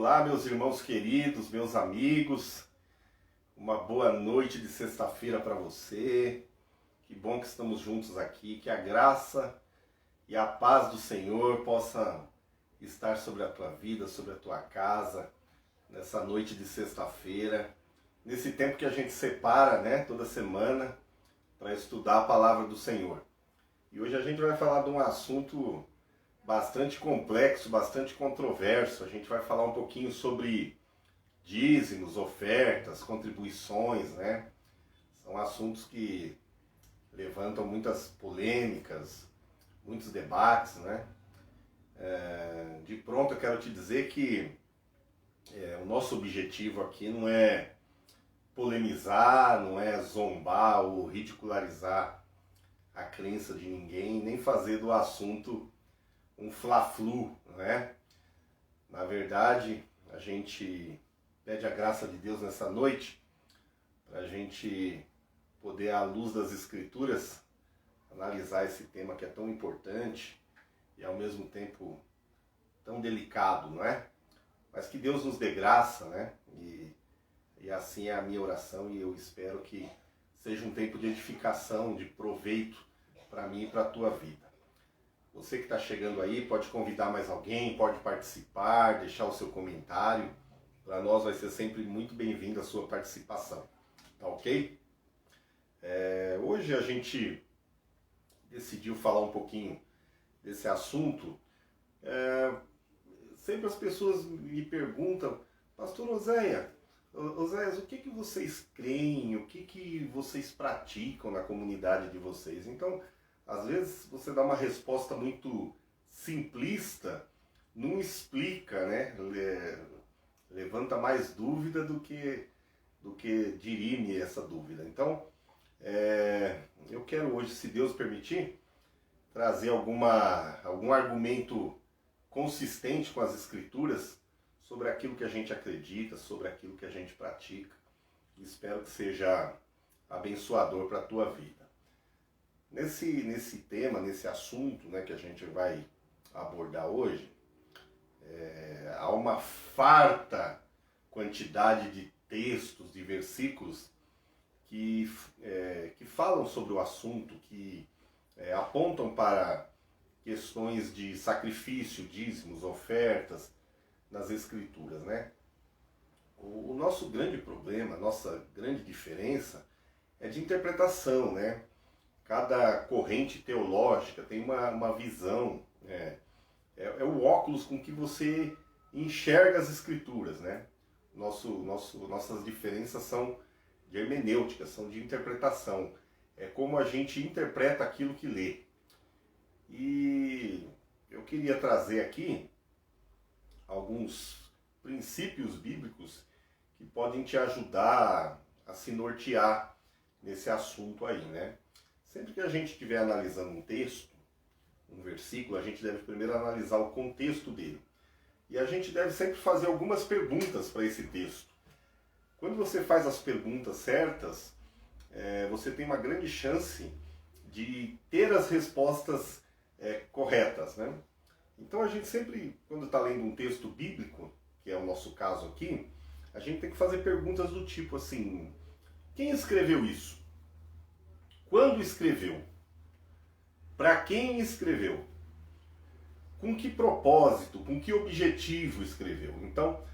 Olá, meus irmãos queridos, meus amigos, uma boa noite de sexta-feira para você. Que bom que estamos juntos aqui, que a graça e a paz do Senhor possa estar sobre a tua vida, sobre a tua casa, nessa noite de sexta-feira, nesse tempo que a gente separa, né, toda semana, para estudar a palavra do Senhor. E hoje a gente vai falar de um assunto bastante complexo, bastante controverso. A gente vai falar um pouquinho sobre dízimos, ofertas, contribuições, né? São assuntos que levantam muitas polêmicas, muitos debates, né? De pronto eu quero te dizer que o nosso objetivo aqui não é polemizar, não é zombar ou ridicularizar a crença de ninguém, nem fazer do assunto um fla-flu, né? Na verdade, a gente pede a graça de Deus nessa noite para a gente poder, à luz das Escrituras, analisar esse tema que é tão importante e ao mesmo tempo tão delicado, não é? Mas que Deus nos dê graça, né? E assim é a minha oração e eu espero que seja um tempo de edificação, de proveito para mim e para a tua vida. Você que está chegando aí pode convidar mais alguém, pode participar, deixar o seu comentário. Para nós vai ser sempre muito bem-vinda a sua participação, tá ok? Hoje a gente decidiu falar um pouquinho desse assunto. Sempre as pessoas me perguntam, Pastor Oséias, o que vocês creem, o que vocês praticam na comunidade de vocês? Então, às vezes você dá uma resposta muito simplista, não explica, né? Levanta mais dúvida do que dirime essa dúvida. Então, eu quero hoje, se Deus permitir, trazer algum argumento consistente com as Escrituras sobre aquilo que a gente acredita, sobre aquilo que a gente pratica. Espero que seja abençoador para a tua vida. Nesse tema, nesse assunto, né, que a gente vai abordar hoje, há uma farta quantidade de textos, de versículos que falam sobre o assunto, que apontam para questões de sacrifício, dízimos, ofertas nas Escrituras, né? O nosso grande problema, a nossa grande diferença é de interpretação, né? Cada corrente teológica tem uma visão, é o óculos com que você enxerga as Escrituras, né? Nossas diferenças são de hermenêutica, são de interpretação. É como a gente interpreta aquilo que lê. E eu queria trazer aqui alguns princípios bíblicos que podem te ajudar a se nortear nesse assunto aí, né? Sempre que a gente estiver analisando um texto, um versículo, a gente deve primeiro analisar o contexto dele. E a gente deve sempre fazer algumas perguntas para esse texto. Quando você faz as perguntas certas, você tem uma grande chance de ter as respostas corretas, né? Então a gente sempre, quando está lendo um texto bíblico, que é o nosso caso aqui, a gente tem que fazer perguntas do tipo assim: quem escreveu isso? Quando escreveu? Para quem escreveu? Com que propósito, com que objetivo escreveu? Então,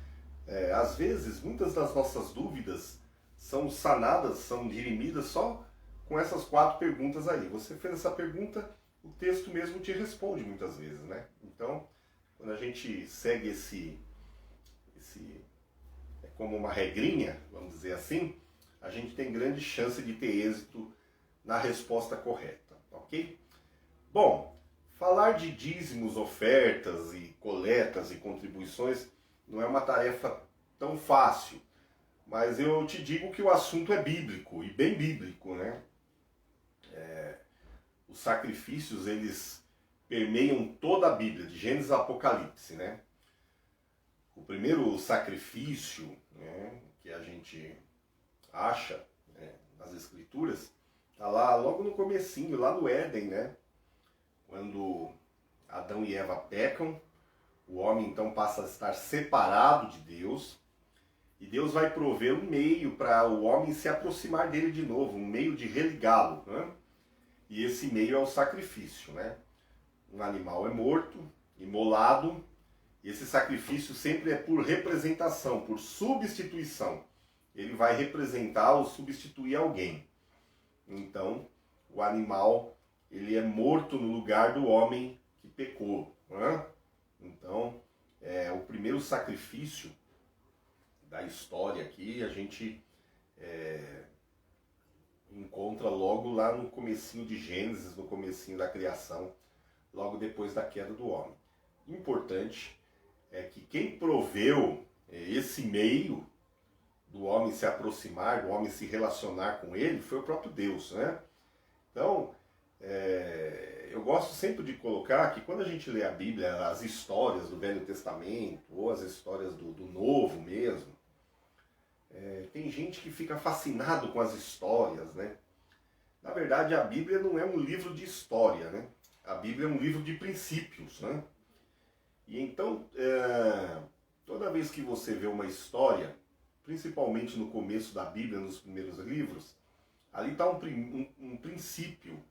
às vezes, muitas das nossas dúvidas são sanadas, são dirimidas só com essas 4 perguntas aí. Você fez essa pergunta, o texto mesmo te responde muitas vezes, né? Então, quando a gente segue como uma regrinha, vamos dizer assim, a gente tem grande chance de ter êxito na resposta correta, ok? Bom, falar de dízimos, ofertas e coletas e contribuições não é uma tarefa tão fácil, mas eu te digo que o assunto é bíblico, e bem bíblico, né? Os sacrifícios, eles permeiam toda a Bíblia, de Gênesis a Apocalipse, né? O primeiro sacrifício, né, que a gente acha, né, nas Escrituras, está lá logo no comecinho, lá no Éden, né? Quando Adão e Eva pecam, O homem então passa a estar separado de Deus, e Deus vai prover um meio para o homem se aproximar dele de novo, um meio de religá-lo, né? E esse meio é o sacrifício, né? Um animal é morto, imolado, e esse sacrifício sempre é por representação, por substituição. Ele vai representar ou substituir alguém. Então, o animal, ele é morto no lugar do homem que pecou, né? Então, o primeiro sacrifício da história aqui, a gente encontra logo lá no comecinho de Gênesis, no comecinho da criação, logo depois da queda do homem. Importante é que quem proveu esse meio do homem se aproximar, do homem se relacionar com ele, foi o próprio Deus, né? Então, eu gosto sempre de colocar que quando a gente lê a Bíblia, as histórias do Velho Testamento, ou as histórias do Novo mesmo, tem gente que fica fascinado com as histórias, né? Na verdade, a Bíblia não é um livro de história, né? A Bíblia é um livro de princípios, né? E então, toda vez que você vê uma história, principalmente no começo da Bíblia, nos primeiros livros, ali está um princípio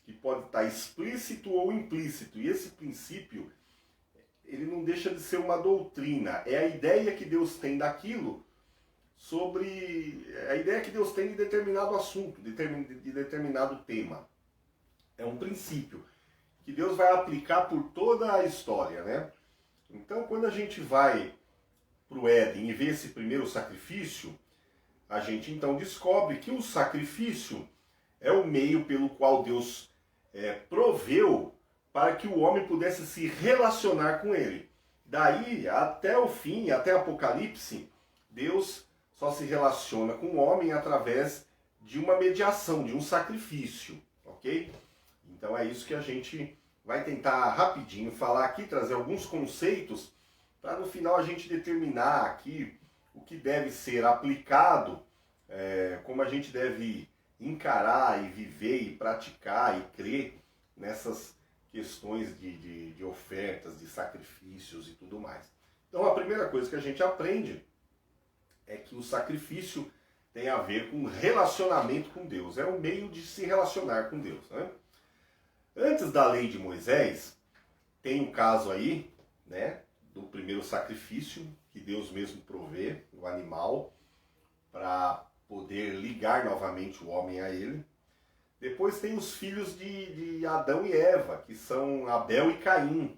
que pode estar explícito ou implícito. E esse princípio, ele não deixa de ser uma doutrina. É a ideia que Deus tem daquilo, sobre a ideia que Deus tem de determinado assunto, de determinado tema. É um princípio que Deus vai aplicar por toda a história, né? Então, quando a gente vai para o Éden e vê esse primeiro sacrifício, a gente então descobre que o sacrifício é o meio pelo qual Deus proveu para que o homem pudesse se relacionar com ele. Daí, até o fim, até Apocalipse, Deus só se relaciona com o homem através de uma mediação, de um sacrifício, ok? Então é isso que a gente vai tentar rapidinho falar aqui, trazer alguns conceitos, para no final a gente determinar aqui o que deve ser aplicado, como a gente deve encarar e viver e praticar e crer nessas questões de ofertas, de sacrifícios e tudo mais. Então a primeira coisa que a gente aprende é que o sacrifício tem a ver com relacionamento com Deus. É um meio de se relacionar com Deus, né? Antes da lei de Moisés, tem um caso aí, né, do primeiro sacrifício, que Deus mesmo provê, o animal, para poder ligar novamente o homem a ele. Depois tem os filhos de Adão e Eva, que são Abel e Caim.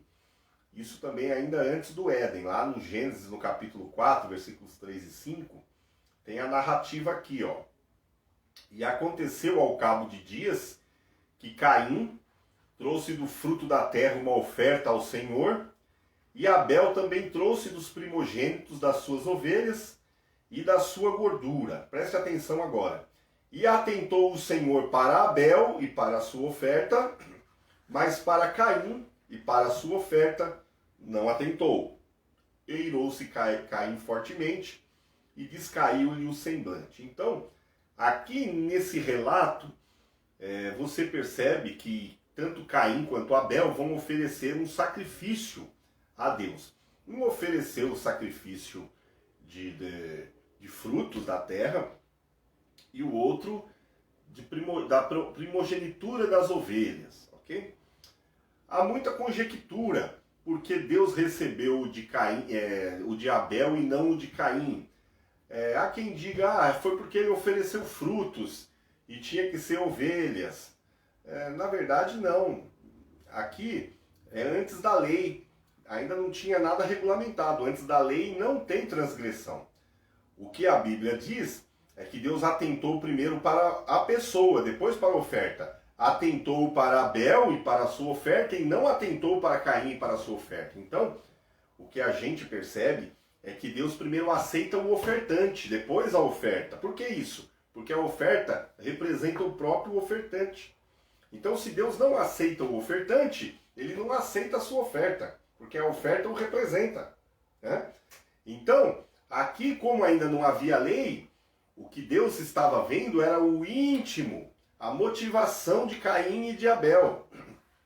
Isso também ainda antes do Éden, lá no Gênesis, no capítulo 4, versículos 3 e 5, tem a narrativa aqui, ó. E aconteceu ao cabo de dias que Caim trouxe do fruto da terra uma oferta ao Senhor, e Abel também trouxe dos primogênitos das suas ovelhas e da sua gordura. Preste atenção agora. E atentou o Senhor para Abel e para a sua oferta, mas para Caim e para a sua oferta não atentou. Eirou-se Caim fortemente e descaiu-lhe o semblante. Então, aqui nesse relato, você percebe que tanto Caim quanto Abel vão oferecer um sacrifício a Deus. Um ofereceu o sacrifício de frutos da terra e o outro da primogenitura das ovelhas, ok? Há muita conjectura porque Deus recebeu o de Caim, o de Abel e não o de Caim. Há quem diga, foi porque ele ofereceu frutos e tinha que ser ovelhas. Na verdade, não. Aqui é antes da lei. Ainda não tinha nada regulamentado. Antes da lei não tem transgressão. O que a Bíblia diz é que Deus atentou primeiro para a pessoa, depois para a oferta. Atentou para Abel e para a sua oferta e não atentou para Caim e para a sua oferta. Então, o que a gente percebe é que Deus primeiro aceita o ofertante, depois a oferta. Por que isso? Porque a oferta representa o próprio ofertante. Então, se Deus não aceita o ofertante, ele não aceita a sua oferta, porque a oferta o representa, né? Então, aqui, como ainda não havia lei, o que Deus estava vendo era o íntimo, a motivação de Caim e de Abel.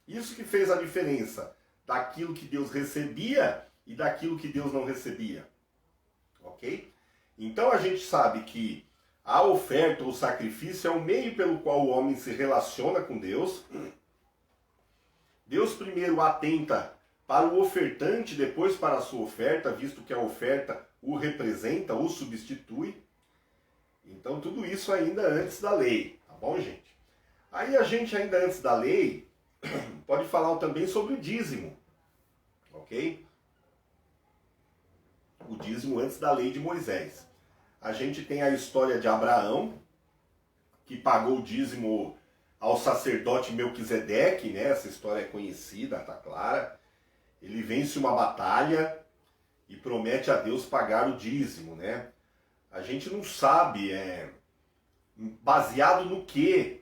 Isso que fez a diferença daquilo que Deus recebia e daquilo que Deus não recebia. Ok? Então a gente sabe que a oferta ou sacrifício é o meio pelo qual o homem se relaciona com Deus. Deus primeiro atenta para o ofertante, depois para a sua oferta, visto que a oferta o representa, o substitui. Então tudo isso ainda antes da lei, tá bom, gente? Aí a gente ainda antes da lei pode falar também sobre o dízimo, ok? O dízimo antes da lei de Moisés. A gente tem a história de Abraão, que pagou o dízimo ao sacerdote Melquisedeque, né? Essa história é conhecida, tá clara. Ele vence uma batalha e promete a Deus pagar o dízimo, né? A gente não sabe, baseado no que,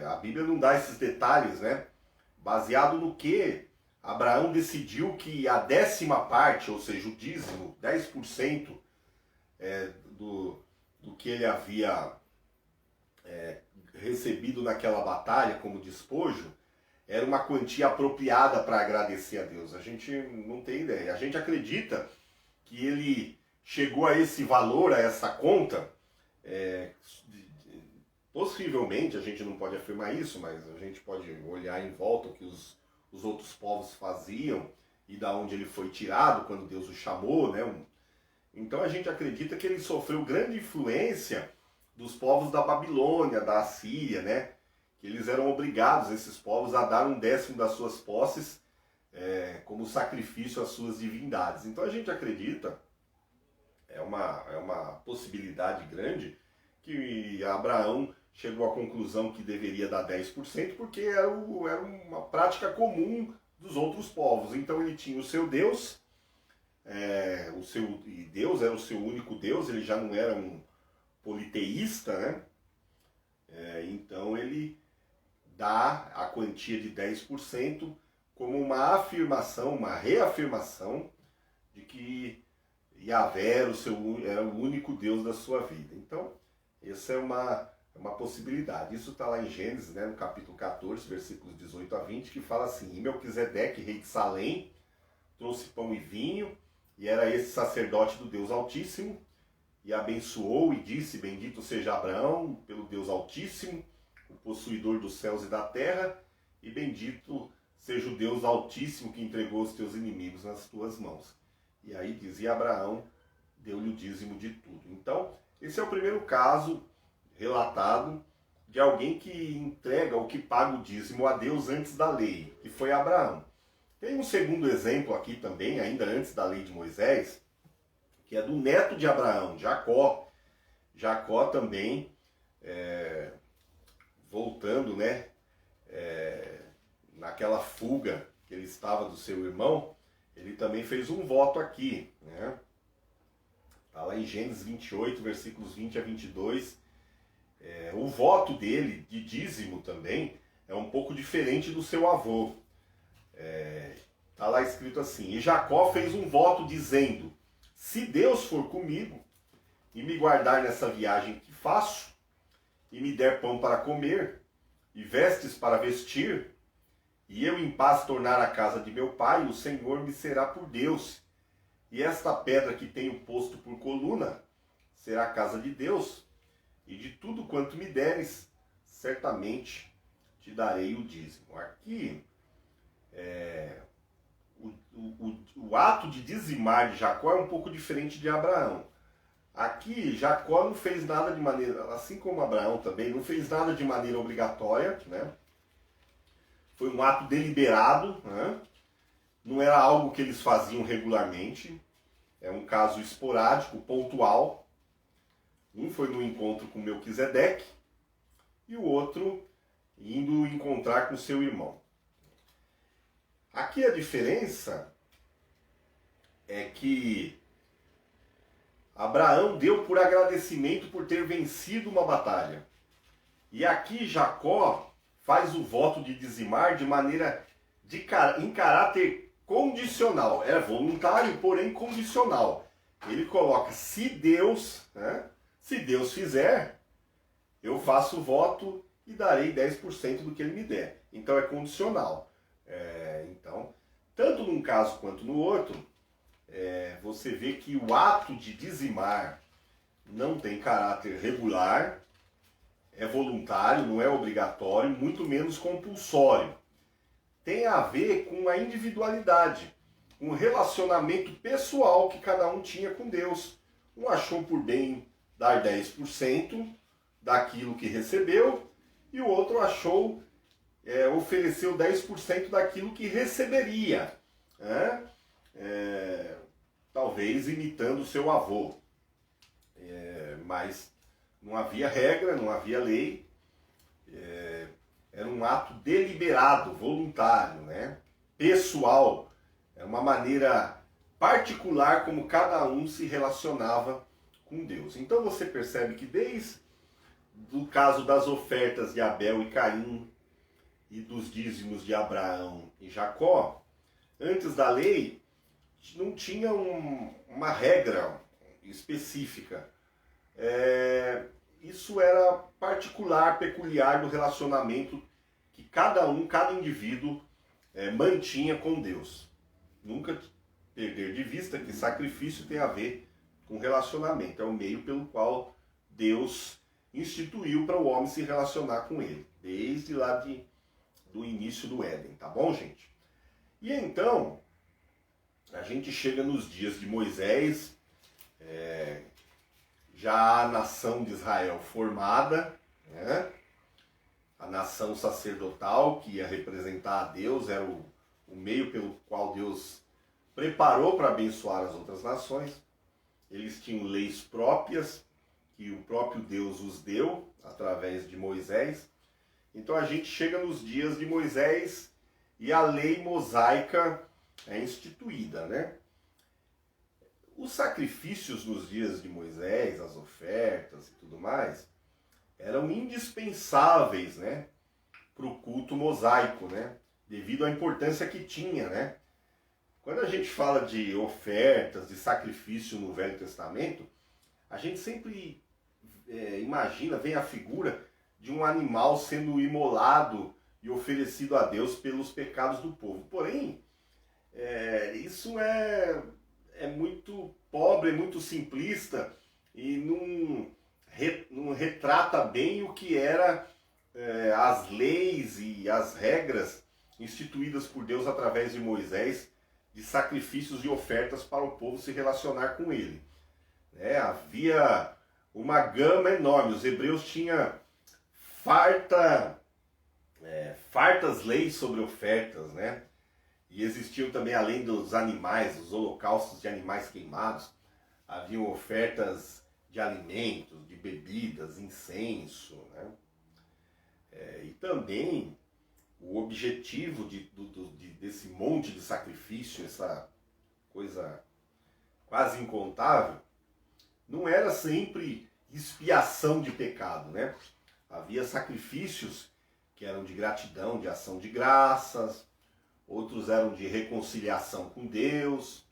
a Bíblia não dá esses detalhes, né? Baseado no que Abraão decidiu que a 10ª parte, ou seja, o dízimo, 10% do que ele havia recebido naquela batalha como despojo, era uma quantia apropriada para agradecer a Deus. A gente não tem ideia. A gente acredita que ele chegou a esse valor, a essa conta, possivelmente, a gente não pode afirmar isso, mas a gente pode olhar em volta o que os outros povos faziam e da onde ele foi tirado quando Deus o chamou, né? Então a gente acredita que ele sofreu grande influência dos povos da Babilônia, da Assíria, né? Que eles eram obrigados, esses povos, a dar 1/10 das suas posses como sacrifício às suas divindades. Então a gente acredita, é uma possibilidade grande, que Abraão chegou à conclusão que deveria dar 10%, porque era uma prática comum dos outros povos. Então ele tinha o seu Deus, e Deus era o seu único Deus, ele já não era um politeísta, né? Então ele dá a quantia de 10% como uma afirmação, uma reafirmação de que Yahvé era o único Deus da sua vida. Então, essa é uma possibilidade. Isso está lá em Gênesis, né, no capítulo 14, versículos 18 a 20, que fala assim: E Melquisedeque, rei de Salém, trouxe pão e vinho, e era esse sacerdote do Deus Altíssimo, e abençoou e disse: Bendito seja Abraão pelo Deus Altíssimo, o possuidor dos céus e da terra, e bendito seja o Deus Altíssimo que entregou os teus inimigos nas tuas mãos. E aí dizia Abraão, deu-lhe o dízimo de tudo. Então, esse é o primeiro caso relatado de alguém que entrega ou que paga o dízimo a Deus antes da lei, que foi Abraão. Tem um segundo exemplo aqui também, ainda antes da lei de Moisés, que é do neto de Abraão, Jacó. Jacó também, voltando, né, naquela fuga que ele estava do seu irmão, ele também fez um voto aqui, né? Está lá em Gênesis 28, versículos 20 a 22. O voto dele, de dízimo também, é um pouco diferente do seu avô. Está lá escrito assim: E Jacó fez um voto dizendo: Se Deus for comigo e me guardar nessa viagem que faço, e me der pão para comer, e vestes para vestir, e eu em paz tornar a casa de meu pai, o Senhor me será por Deus. E esta pedra que tenho posto por coluna será a casa de Deus, e de tudo quanto me deres, certamente te darei o dízimo. Aqui, o ato de dizimar de Jacó é um pouco diferente de Abraão. Aqui, Jacó não fez nada de maneira, assim como Abraão também, não fez nada de maneira obrigatória, né? Foi um ato deliberado, né? Não era algo que eles faziam regularmente, é um caso esporádico, pontual. Um foi no encontro com Melquisedeque e o outro indo encontrar com seu irmão. Aqui a diferença é que Abraão deu por agradecimento por ter vencido uma batalha. E aqui Jacó faz o voto de dizimar de maneira em caráter condicional. É voluntário, porém condicional. Ele coloca: se Deus fizer, eu faço o voto e darei 10% do que ele me der. Então é condicional. Então, tanto num caso quanto no outro, você vê que o ato de dizimar não tem caráter regular, é voluntário, não é obrigatório, muito menos compulsório. Tem a ver com a individualidade, um relacionamento pessoal que cada um tinha com Deus. Um achou por bem dar 10% daquilo que recebeu e o outro achou, ofereceu 10% daquilo que receberia, né? Talvez imitando o seu avô. Mas não havia regra, não havia lei, era um ato deliberado, voluntário, né? Pessoal, é uma maneira particular como cada um se relacionava com Deus. Então você percebe que desde o caso das ofertas de Abel e Caim e dos dízimos de Abraão e Jacó, antes da lei não tinha uma regra específica. Isso era particular, peculiar do relacionamento que cada indivíduo mantinha com Deus. Nunca perder de vista que sacrifício tem a ver com relacionamento. É o meio pelo qual Deus instituiu para o homem se relacionar com ele, desde lá do início do Éden, tá bom, gente? E então, a gente chega nos dias de Moisés, já a nação de Israel formada, né? A nação sacerdotal que ia representar a Deus, era o meio pelo qual Deus preparou para abençoar as outras nações. Eles tinham leis próprias, que o próprio Deus os deu através de Moisés. Então a gente chega nos dias de Moisés e a lei mosaica é instituída, né? Os sacrifícios nos dias de Moisés, as ofertas e tudo mais, eram indispensáveis, né, para o culto mosaico, né, devido à importância que tinha, né. Quando a gente fala de ofertas, de sacrifício no Velho Testamento, a gente sempre imagina, vem a figura de um animal sendo imolado e oferecido a Deus pelos pecados do povo. Porém, isso é muito pobre, é muito simplista e não retrata bem o que era as leis e as regras instituídas por Deus através de Moisés de sacrifícios e ofertas para o povo se relacionar com ele. Havia uma gama enorme, os hebreus tinham fartas leis sobre ofertas, né? E existiam também, além dos animais, os holocaustos de animais queimados, haviam ofertas de alimentos, de bebidas, incenso, né? E também o objetivo desse monte de sacrifício, essa coisa quase incontável, não era sempre expiação de pecado, né? Havia sacrifícios que eram de gratidão, de ação de graças, outros eram de reconciliação com Deus,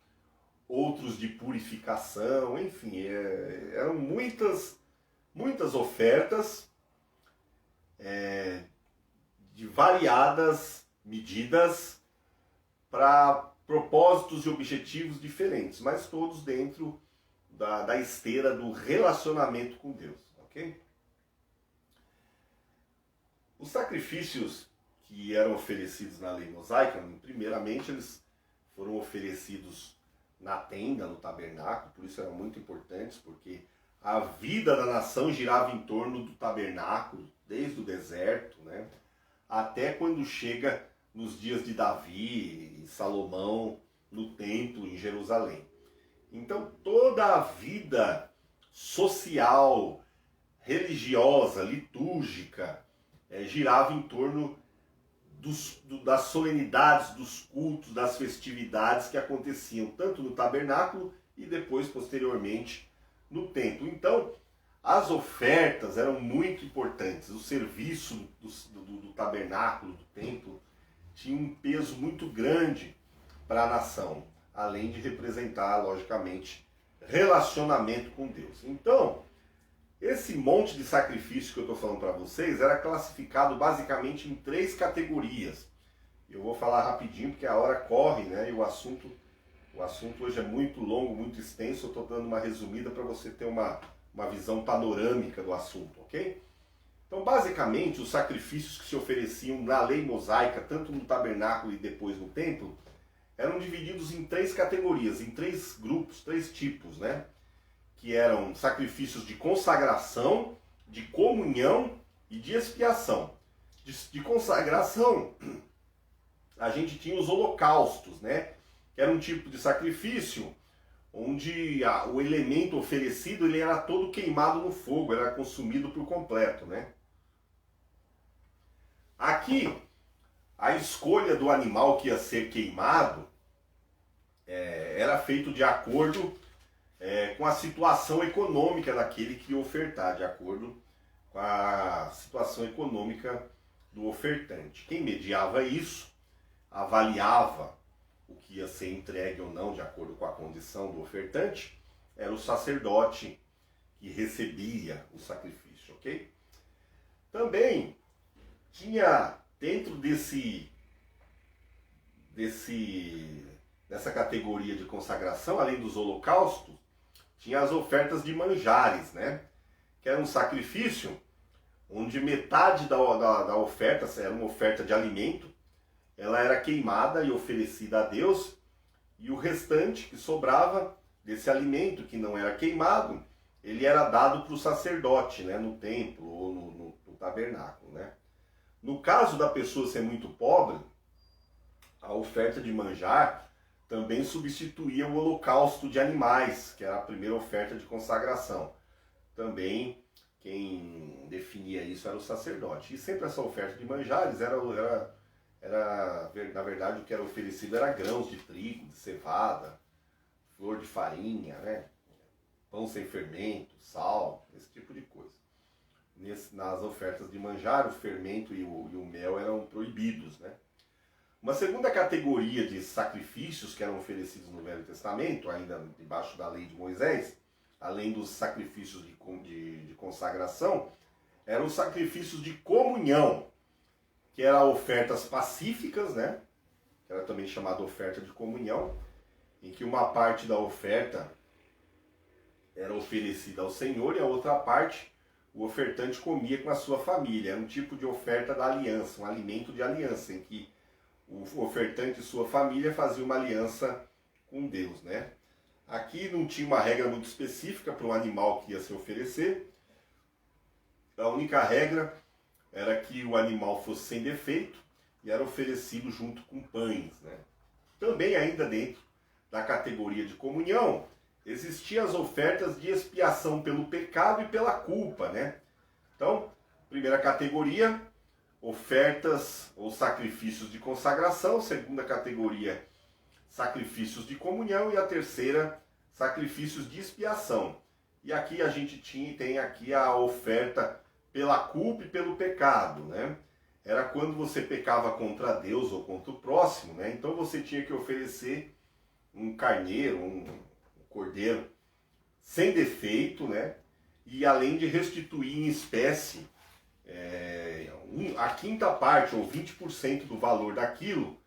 outros de purificação, enfim, eram muitas ofertas de variadas medidas para propósitos e objetivos diferentes, mas todos dentro da esteira do relacionamento com Deus, ok? Os sacrifícios que eram oferecidos na lei mosaica, primeiramente eles foram oferecidos na tenda, no tabernáculo, por isso eram muito importantes, porque a vida da nação girava em torno do tabernáculo, desde o deserto, né, até quando chega nos dias de Davi e Salomão no templo em Jerusalém. Então toda a vida social, religiosa, litúrgica, girava em torno das solenidades, dos cultos, das festividades que aconteciam tanto no tabernáculo e depois, posteriormente, no templo. Então, as ofertas eram muito importantes. O serviço do tabernáculo, do templo, tinha um peso muito grande para a nação, além de representar, logicamente, relacionamento com Deus. Então, esse monte de sacrifício que eu estou falando para vocês era classificado basicamente em 3 categorias. Eu vou falar rapidinho porque a hora corre, né, e o assunto O assunto hoje é muito longo, muito extenso, eu estou dando uma resumida para você ter uma visão panorâmica do assunto, ok? Então, basicamente, os sacrifícios que se ofereciam na lei mosaica, tanto no tabernáculo e depois no templo, eram divididos em 3 categorias, em 3 grupos, 3 tipos, né? Que eram sacrifícios de consagração, de comunhão e de expiação. De consagração, a gente tinha os holocaustos, né? Que era um tipo de sacrifício onde o elemento oferecido ele era todo queimado no fogo, era consumido por completo, né? Aqui, a escolha do animal que ia ser queimado era feito de acordo com a situação econômica daquele que ia ofertar, de acordo com a situação econômica do ofertante. Quem mediava isso, avaliava o que ia ser entregue ou não de acordo com a condição do ofertante, era o sacerdote que recebia o sacrifício, ok? Também tinha dentro dessa categoria de consagração, além dos holocaustos, tinha as ofertas de manjares, né? Que era um sacrifício onde metade da oferta, era uma oferta de alimento, ela era queimada e oferecida a Deus, e o restante que sobrava desse alimento que não era queimado, ele era dado para o sacerdote, né, no templo ou no tabernáculo, né? No caso da pessoa ser muito pobre, a oferta de manjar também substituía o holocausto de animais, que era a primeira oferta de consagração. Também quem definia isso era o sacerdote. E sempre essa oferta de manjares na verdade, o que era oferecido era grãos de trigo, de cevada, flor de farinha, né? Pão sem fermento, sal, esse tipo de coisa. Nas ofertas de manjar, o fermento e o mel eram proibidos, né? Uma segunda categoria de sacrifícios que eram oferecidos no Velho Testamento, ainda debaixo da lei de Moisés, além dos sacrifícios de consagração, eram os sacrifícios de comunhão, que eram ofertas pacíficas, né? Que era também chamada oferta de comunhão, em que uma parte da oferta era oferecida ao Senhor e a outra parte o ofertante comia com a sua família. Era um tipo de oferta da aliança, um alimento de aliança, em que o ofertante e sua família faziam uma aliança com Deus, né? Aqui não tinha uma regra muito específica para o animal que ia se oferecer. A única regra era que o animal fosse sem defeito e era oferecido junto com pães, né? Também ainda dentro da categoria de comunhão, existiam as ofertas de expiação pelo pecado e pela culpa, né? Então, primeira categoria, ofertas ou sacrifícios de consagração. Segunda categoria, sacrifícios de comunhão. E a terceira, sacrifícios de expiação. E aqui a gente tem aqui a oferta pela culpa e pelo pecado, né? Era quando você pecava contra Deus ou contra o próximo, né? Então você tinha que oferecer um carneiro, um cordeiro sem defeito, né? E além de restituir em espécie a quinta parte ou 20% do valor daquilo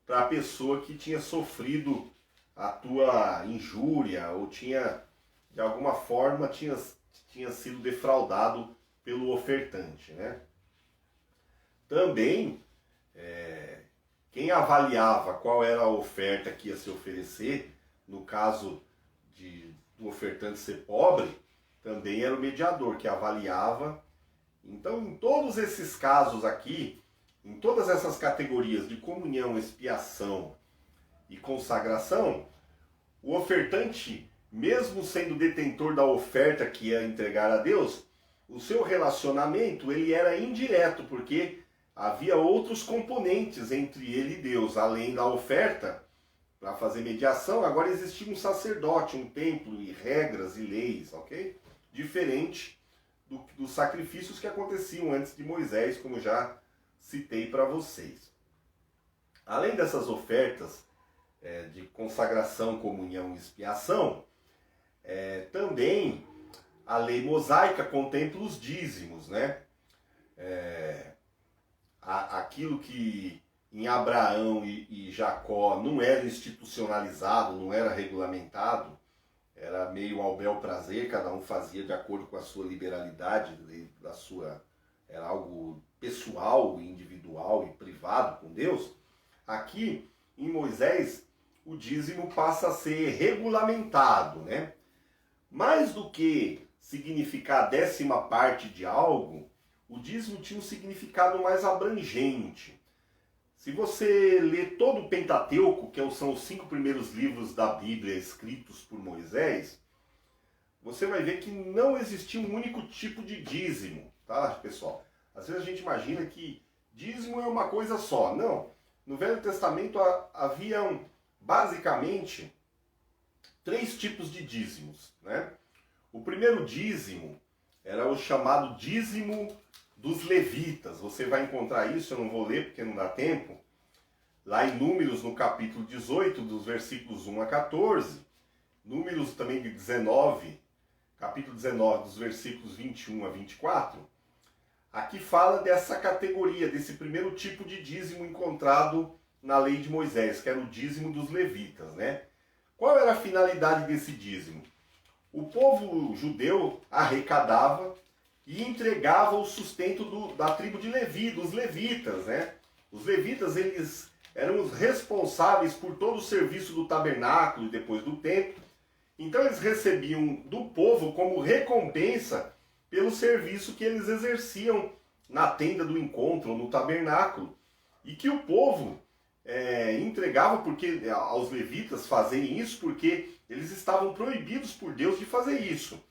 para a pessoa que tinha sofrido a tua injúria ou tinha, de alguma forma, tinha sido defraudado pelo ofertante, né? Também, quem avaliava qual era a oferta que ia se oferecer, no caso do ofertante ser pobre, também era o mediador que avaliava. Então, em todos esses casos aqui, em todas essas categorias de comunhão, expiação e consagração, o ofertante, mesmo sendo detentor da oferta que ia entregar a Deus, o seu relacionamento ele era indireto, porque havia outros componentes entre ele e Deus. Além da oferta, para fazer mediação, agora existia um sacerdote, um templo e regras e leis, ok? Diferente dos sacrifícios que aconteciam antes de Moisés, como já citei para vocês. Além dessas ofertas de consagração, comunhão e expiação, também a lei mosaica contempla os dízimos, né? Aquilo que em Abraão e Jacó não era institucionalizado, não era regulamentado, era meio ao bel prazer, cada um fazia de acordo com a sua liberalidade, era algo pessoal, individual e privado com Deus. Aqui, em Moisés, o dízimo passa a ser regulamentado, né? Mais do que significar a 10ª parte de algo, o dízimo tinha um significado mais abrangente. Se você ler todo o Pentateuco, que são os 5 primeiros livros da Bíblia escritos por Moisés, você vai ver que não existia um único tipo de dízimo, tá, pessoal? Às vezes a gente imagina que dízimo é uma coisa só. Não. No Velho Testamento haviam basicamente 3 tipos de dízimos, né? O primeiro dízimo era o chamado dízimo dos levitas. Você vai encontrar isso, eu não vou ler porque não dá tempo, lá em Números, no capítulo 18, dos versículos 1 a 14, Números também de 19, capítulo 19, dos versículos 21 a 24, aqui fala dessa categoria, desse primeiro tipo de dízimo encontrado na lei de Moisés, que era o dízimo dos levitas, né? Qual era a finalidade desse dízimo? O povo judeu arrecadava e entregava o sustento da tribo de Levi, dos levitas, né? Os levitas, eles eram os responsáveis por todo o serviço do tabernáculo e depois do templo. Então eles recebiam do povo como recompensa pelo serviço que eles exerciam na tenda do encontro, no tabernáculo. E que o povo entregava aos levitas fazerem isso porque eles estavam proibidos por Deus de fazer isso.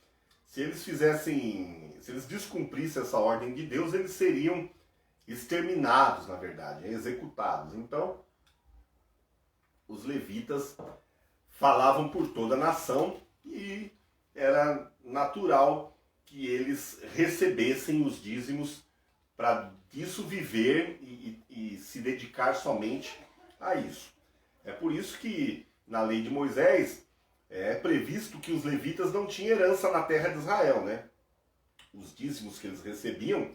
Se eles descumprissem essa ordem de Deus, eles seriam exterminados, na verdade, executados. Então, os levitas falavam por toda a nação e era natural que eles recebessem os dízimos para disso viver e se dedicar somente a isso. É por isso que na lei de Moisés é previsto que os levitas não tinham herança na terra de Israel, né? Os dízimos que eles recebiam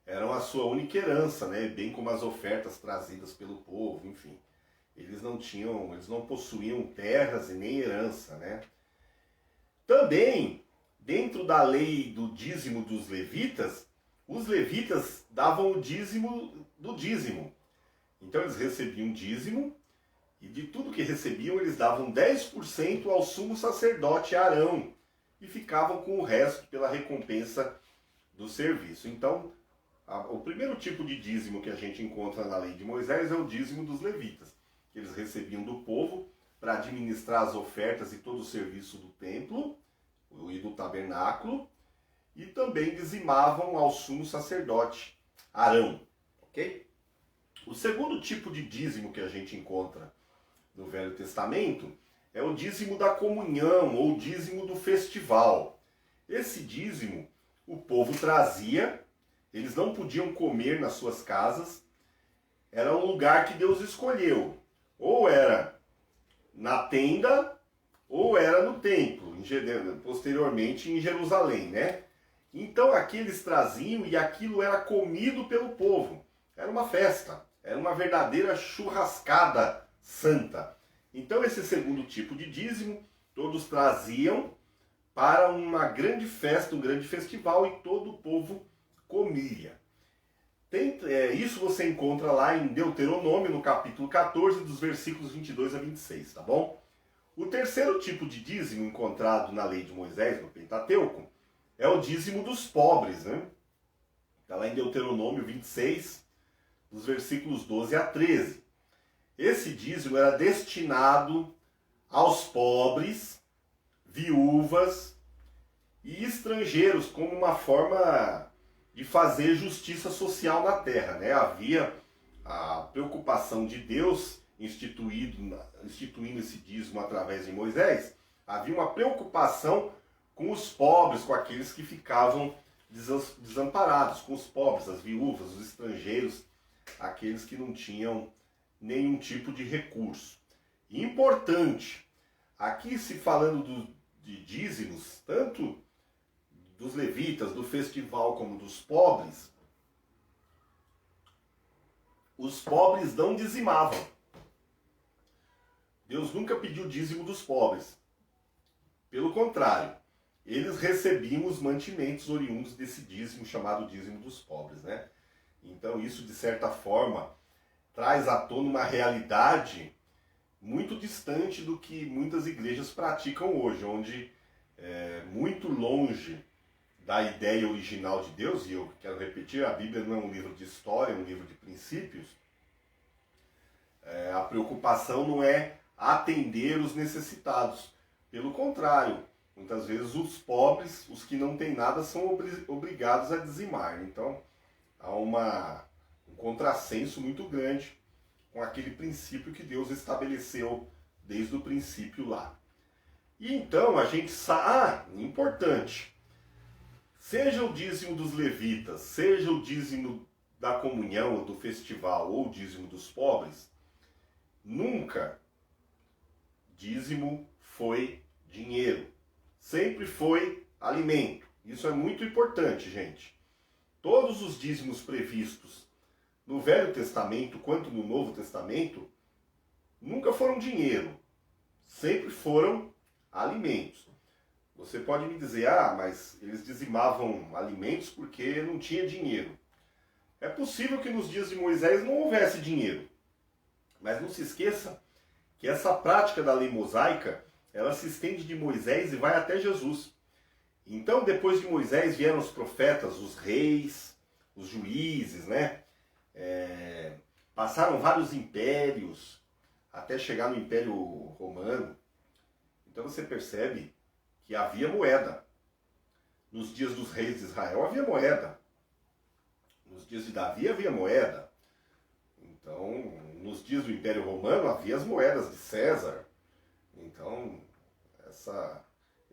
eram a sua única herança, né? Bem como as ofertas trazidas pelo povo, enfim. Eles não possuíam terras e nem herança, né? Também, dentro da lei do dízimo dos levitas, os levitas davam o dízimo do dízimo. Então eles recebiam dízimo e de tudo que recebiam eles davam 10% ao sumo sacerdote Arão e ficavam com o resto pela recompensa do serviço. Então, o primeiro tipo de dízimo que a gente encontra na lei de Moisés é o dízimo dos levitas, que eles recebiam do povo para administrar as ofertas e todo o serviço do templo e do tabernáculo, e também dizimavam ao sumo sacerdote Arão, ok? O segundo tipo de dízimo que a gente encontra no Velho Testamento é o dízimo da comunhão ou dízimo do festival. Esse dízimo o povo trazia, eles não podiam comer nas suas casas, era um lugar que Deus escolheu, ou era na tenda ou era no templo, posteriormente em Jerusalém, né? Então aqui eles traziam e aquilo era comido pelo povo. Era uma festa, era uma verdadeira churrascada santa. Então esse segundo tipo de dízimo, todos traziam para uma grande festa, um grande festival e todo o povo comia. Isso você encontra lá em Deuteronômio, no capítulo 14, dos versículos 22 a 26, tá bom? O terceiro tipo de dízimo encontrado na lei de Moisés, no Pentateuco, é o dízimo dos pobres, né? Está lá em Deuteronômio 26, dos versículos 12 a 13. Esse dízimo era destinado aos pobres, viúvas e estrangeiros, como uma forma de fazer justiça social na terra, né? Havia a preocupação de Deus instituindo esse dízimo através de Moisés. Havia uma preocupação com os pobres, com aqueles que ficavam desamparados, com os pobres, as viúvas, os estrangeiros, aqueles que não tinham nenhum tipo de recurso. E importante, aqui se falando de dízimos, tanto dos levitas, do festival, como dos pobres, os pobres não dizimavam. Deus nunca pediu dízimo dos pobres. Pelo contrário, eles recebiam os mantimentos oriundos desse dízimo chamado dízimo dos pobres, né? Então isso, de certa forma, traz à tona uma realidade muito distante do que muitas igrejas praticam hoje, onde muito longe da ideia original de Deus, e eu quero repetir, a Bíblia não é um livro de história, é um livro de princípios. A preocupação não é atender os necessitados. Pelo contrário, muitas vezes os pobres, os que não têm nada, são obrigados a dizimar. Então, há um contrassenso muito grande com aquele princípio que Deus estabeleceu desde o princípio lá. E então a gente sabe, importante, seja o dízimo dos levitas, seja o dízimo da comunhão, ou do festival, ou o dízimo dos pobres, nunca dízimo foi dinheiro. Sempre foi alimento. Isso é muito importante, gente. Todos os dízimos previstos no Velho Testamento quanto no Novo Testamento nunca foram dinheiro. Sempre foram alimentos. Você pode me dizer, mas eles dizimavam alimentos porque não tinha dinheiro. É possível que nos dias de Moisés não houvesse dinheiro. Mas não se esqueça que essa prática da lei mosaica, ela se estende de Moisés e vai até Jesus. Então, depois de Moisés vieram os profetas, os reis, os juízes, né? Passaram vários impérios, até chegar no Império Romano. Então você percebe que havia moeda. Nos dias dos reis de Israel havia moeda. Nos dias de Davi havia moeda. Então, nos dias do Império Romano havia as moedas de César. Então,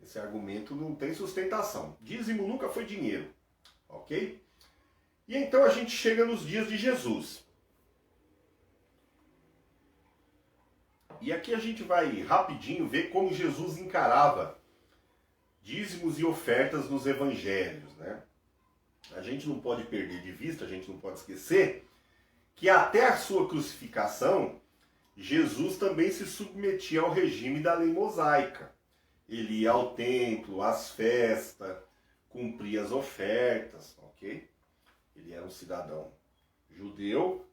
esse argumento não tem sustentação. Dízimo nunca foi dinheiro, ok? E então a gente chega nos dias de Jesus. E aqui a gente vai rapidinho ver como Jesus encarava dízimos e ofertas nos evangelhos, né? A gente não pode perder de vista, a gente não pode esquecer que até a sua crucificação, Jesus também se submetia ao regime da lei mosaica. Ele ia ao templo, às festas, cumpria as ofertas, ok? Ele era um cidadão judeu,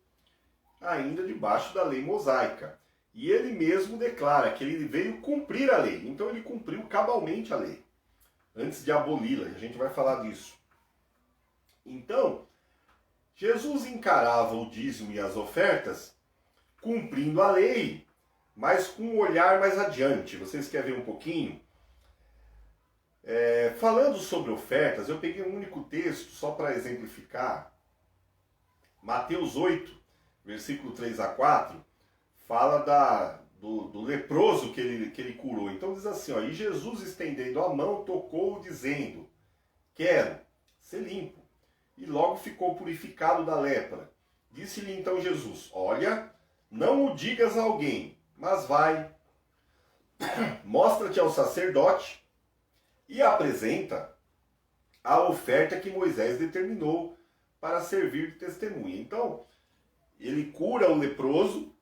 ainda debaixo da lei mosaica. E ele mesmo declara que ele veio cumprir a lei. Então ele cumpriu cabalmente a lei, antes de aboli-la. E a gente vai falar disso. Então, Jesus encarava o dízimo e as ofertas cumprindo a lei, mas com um olhar mais adiante. Vocês querem ver um pouquinho? Falando sobre ofertas, eu peguei um único texto só para exemplificar. Mateus 8, versículo 3 a 4, fala do leproso que ele curou. Então diz assim, e Jesus estendendo a mão tocou-o dizendo, quero ser limpo. E logo ficou purificado da lepra. Disse-lhe então Jesus, olha, não o digas a alguém, mas vai, mostra-te ao sacerdote e apresenta a oferta que Moisés determinou para servir de testemunha. Então, ele cura o leproso,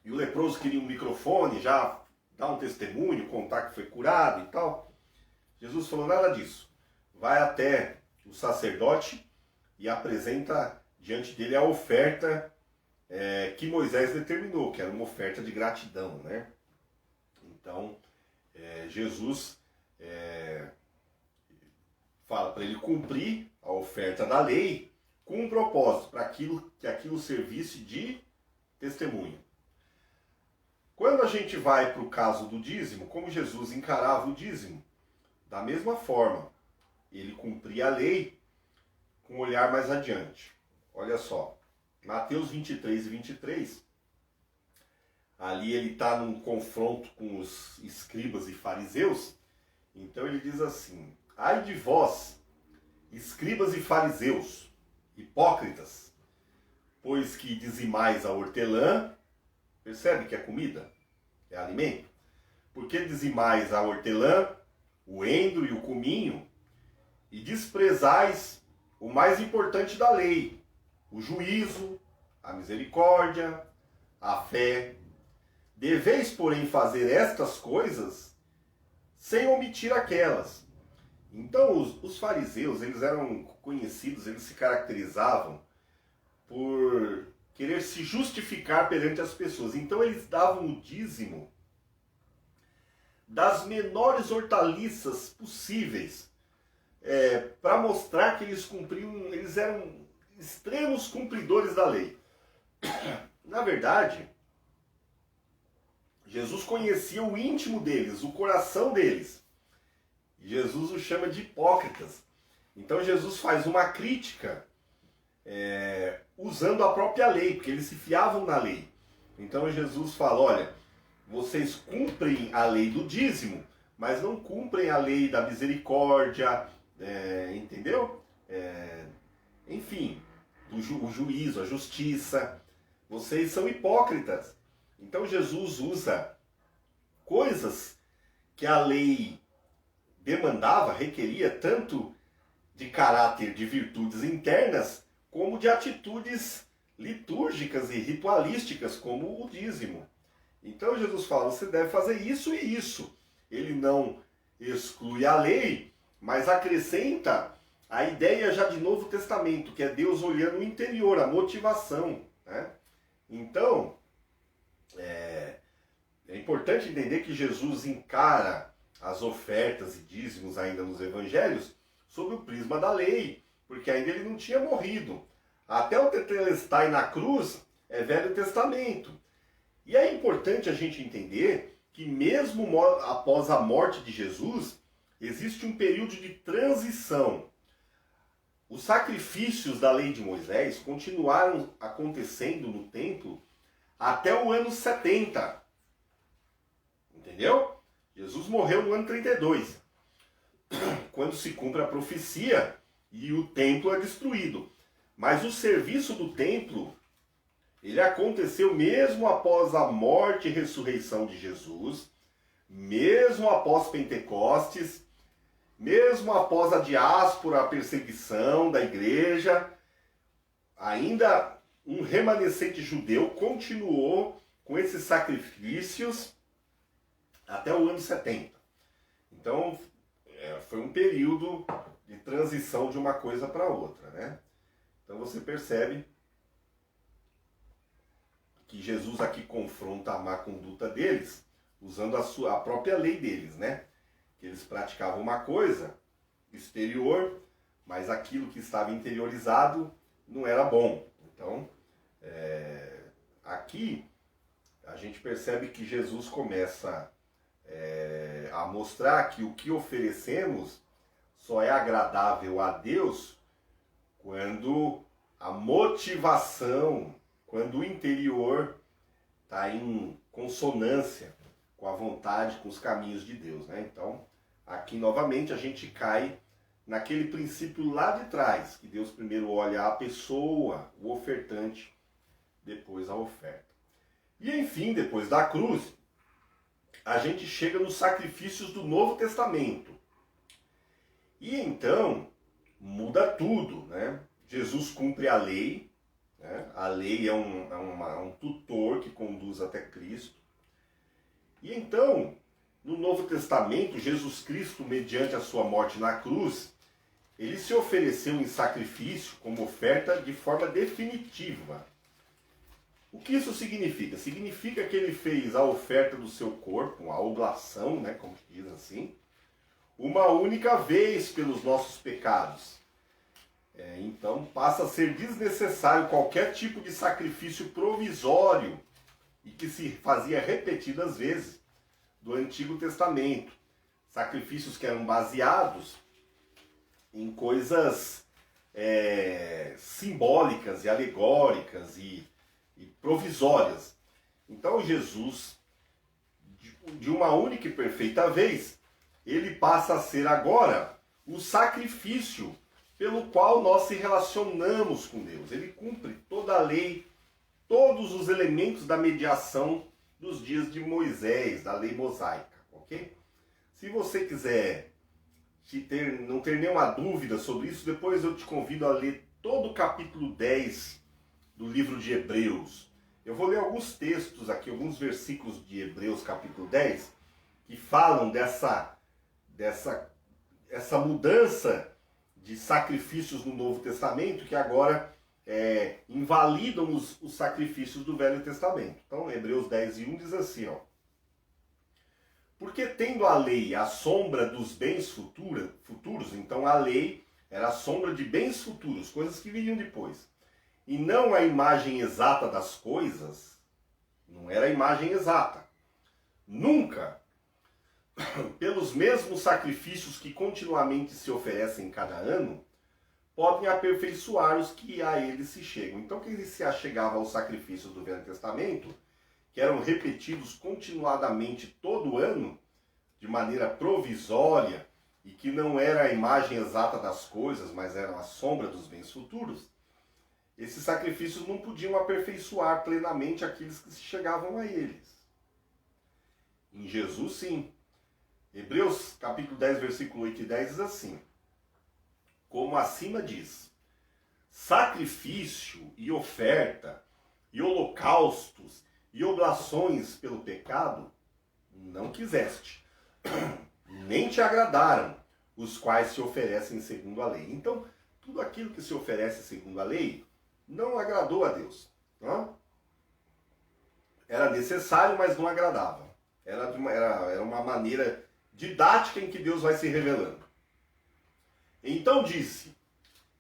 e o leproso queria um microfone, já dar um testemunho, contar que foi curado e tal. Jesus falou, nada disso. Vai até o sacerdote e apresenta diante dele a oferta que Moisés determinou, que era uma oferta de gratidão, né? Então, Jesus fala para ele cumprir a oferta da lei com um propósito, para que aquilo servisse de testemunho. Quando a gente vai para o caso do dízimo, como Jesus encarava o dízimo? Da mesma forma, ele cumpria a lei com um olhar mais adiante. Olha só, Mateus 23 e 23, ali ele está num confronto com os escribas e fariseus, então ele diz assim, ai de vós, escribas e fariseus, hipócritas, pois que dizimais a hortelã, percebe que é comida, é alimento, porque dizimais a hortelã, o endro e o cominho, e desprezais o mais importante da lei, o juízo, a misericórdia, a fé. Deveis, porém, fazer estas coisas sem omitir aquelas. Então, os fariseus, eles eram conhecidos, eles se caracterizavam por querer se justificar perante as pessoas. Então, eles davam o dízimo das menores hortaliças possíveis, para mostrar que eles cumpriam, eles eram extremos cumpridores da lei. Na verdade, Jesus conhecia o íntimo deles, o coração deles. Jesus os chama de hipócritas. Então Jesus faz uma crítica usando a própria lei, porque eles se fiavam na lei. Então Jesus fala, olha, vocês cumprem a lei do dízimo, mas não cumprem a lei da misericórdia, entendeu? Enfim, o juízo, a justiça. Vocês são hipócritas. Então Jesus usa coisas que a lei demandava, requeria, tanto de caráter de virtudes internas, como de atitudes litúrgicas e ritualísticas, como o dízimo. Então Jesus fala, você deve fazer isso e isso. Ele não exclui a lei, mas acrescenta a ideia já de Novo Testamento, que é Deus olhando o interior, a motivação, né? Então, é importante entender que Jesus encara as ofertas e dízimos ainda nos evangelhos sob o prisma da lei, porque ainda ele não tinha morrido. Até o tetelestai na cruz é Velho Testamento. E é importante a gente entender que mesmo após a morte de Jesus, existe um período de transição. Os sacrifícios da lei de Moisés continuaram acontecendo no templo até o ano 70. Entendeu? Jesus morreu no ano 32, quando se cumpre a profecia e o templo é destruído. Mas o serviço do templo, ele aconteceu mesmo após a morte e ressurreição de Jesus, mesmo após Pentecostes, mesmo após a diáspora, a perseguição da igreja, ainda um remanescente judeu continuou com esses sacrifícios até o ano 70. Então, foi um período de transição de uma coisa para outra, né? Então você percebe que Jesus aqui confronta a má conduta deles, usando a própria lei deles, né? Que eles praticavam uma coisa exterior, mas aquilo que estava interiorizado não era bom. Então, aqui a gente percebe que Jesus começa a mostrar que o que oferecemos só é agradável a Deus quando a motivação, quando o interior está em consonância com a vontade, com os caminhos de Deus, né? Então, aqui novamente a gente cai naquele princípio lá de trás, que Deus primeiro olha a pessoa, o ofertante, depois a oferta. E enfim, depois da cruz, a gente chega nos sacrifícios do Novo Testamento. E então, muda tudo, né? Jesus cumpre a lei, né? A lei é um tutor que conduz até Cristo. E então, no Novo Testamento, Jesus Cristo, mediante a sua morte na cruz, ele se ofereceu em sacrifício, como oferta, de forma definitiva. O que isso significa? Significa que ele fez a oferta do seu corpo, a oblação, né, como diz assim, uma única vez pelos nossos pecados. Então passa a ser desnecessário qualquer tipo de sacrifício provisório e que se fazia repetidas vezes do Antigo Testamento. Sacrifícios que eram baseados em coisas simbólicas e alegóricas e provisórias. Então Jesus, de uma única e perfeita vez, ele passa a ser agora o sacrifício pelo qual nós se relacionamos com Deus. Ele cumpre toda a lei, todos os elementos da mediação dos dias de Moisés, da lei mosaica, ok? Se você quiser não ter nenhuma dúvida sobre isso, depois eu te convido a ler todo o capítulo 10 do livro de Hebreus. Eu vou ler alguns textos aqui, alguns versículos de Hebreus capítulo 10, que falam dessa mudança de sacrifícios no Novo Testamento, que agora invalidam os sacrifícios do Velho Testamento. Então, Hebreus 10:1 diz assim, ó: porque tendo a lei a sombra dos bens futuros, então a lei era a sombra de bens futuros, coisas que viriam depois, e não a imagem exata das coisas, não era a imagem exata. Nunca, pelos mesmos sacrifícios que continuamente se oferecem cada ano, podem aperfeiçoar os que a eles se chegam. Então, quem se achegava aos sacrifícios do Velho Testamento, que eram repetidos continuadamente todo ano, de maneira provisória, e que não era a imagem exata das coisas, mas eram a sombra dos bens futuros, esses sacrifícios não podiam aperfeiçoar plenamente aqueles que se chegavam a eles. Em Jesus, sim. Hebreus capítulo 10, versículo 8 e 10 diz assim: como acima diz, sacrifício e oferta, e holocaustos, e oblações pelo pecado, não quiseste, nem te agradaram, os quais se oferecem segundo a lei. Então, tudo aquilo que se oferece segundo a lei, não agradou a Deus. Não? Era necessário, mas não agradava. Era uma maneira didática em que Deus vai se revelando. Então disse: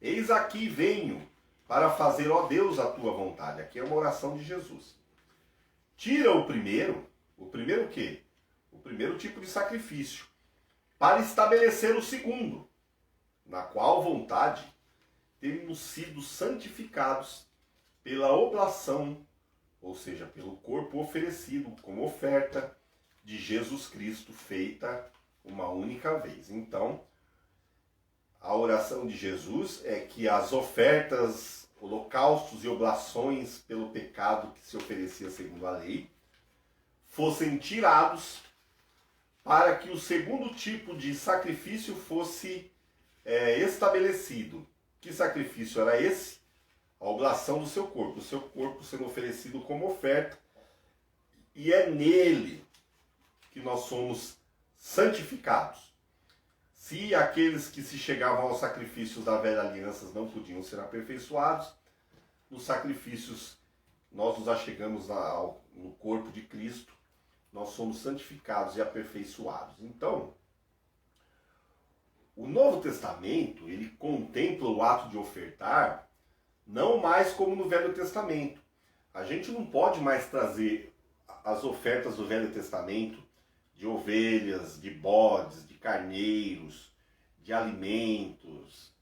eis aqui venho para fazer, ó Deus, a tua vontade. Aqui é uma oração de Jesus. Tira o primeiro o quê? O primeiro tipo de sacrifício, para estabelecer o segundo, na qual vontade temos sido santificados pela oblação, ou seja, pelo corpo oferecido como oferta de Jesus Cristo, feita uma única vez. Então, a oração de Jesus é que as ofertas, holocaustos e oblações pelo pecado que se oferecia segundo a lei fossem tirados, para que o segundo tipo de sacrifício fosse estabelecido. Que sacrifício era esse? A oblação do seu corpo, o seu corpo sendo oferecido como oferta, e é nele que nós somos santificados. Se aqueles que se chegavam aos sacrifícios da velha aliança não podiam ser aperfeiçoados, nos sacrifícios nós nos achegamos no corpo de Cristo, nós somos santificados e aperfeiçoados. Então, o Novo Testamento, ele contempla o ato de ofertar não mais como no Velho Testamento. A gente não pode mais trazer as ofertas do Velho Testamento de ovelhas, de bodes, de carneiros, de alimentos,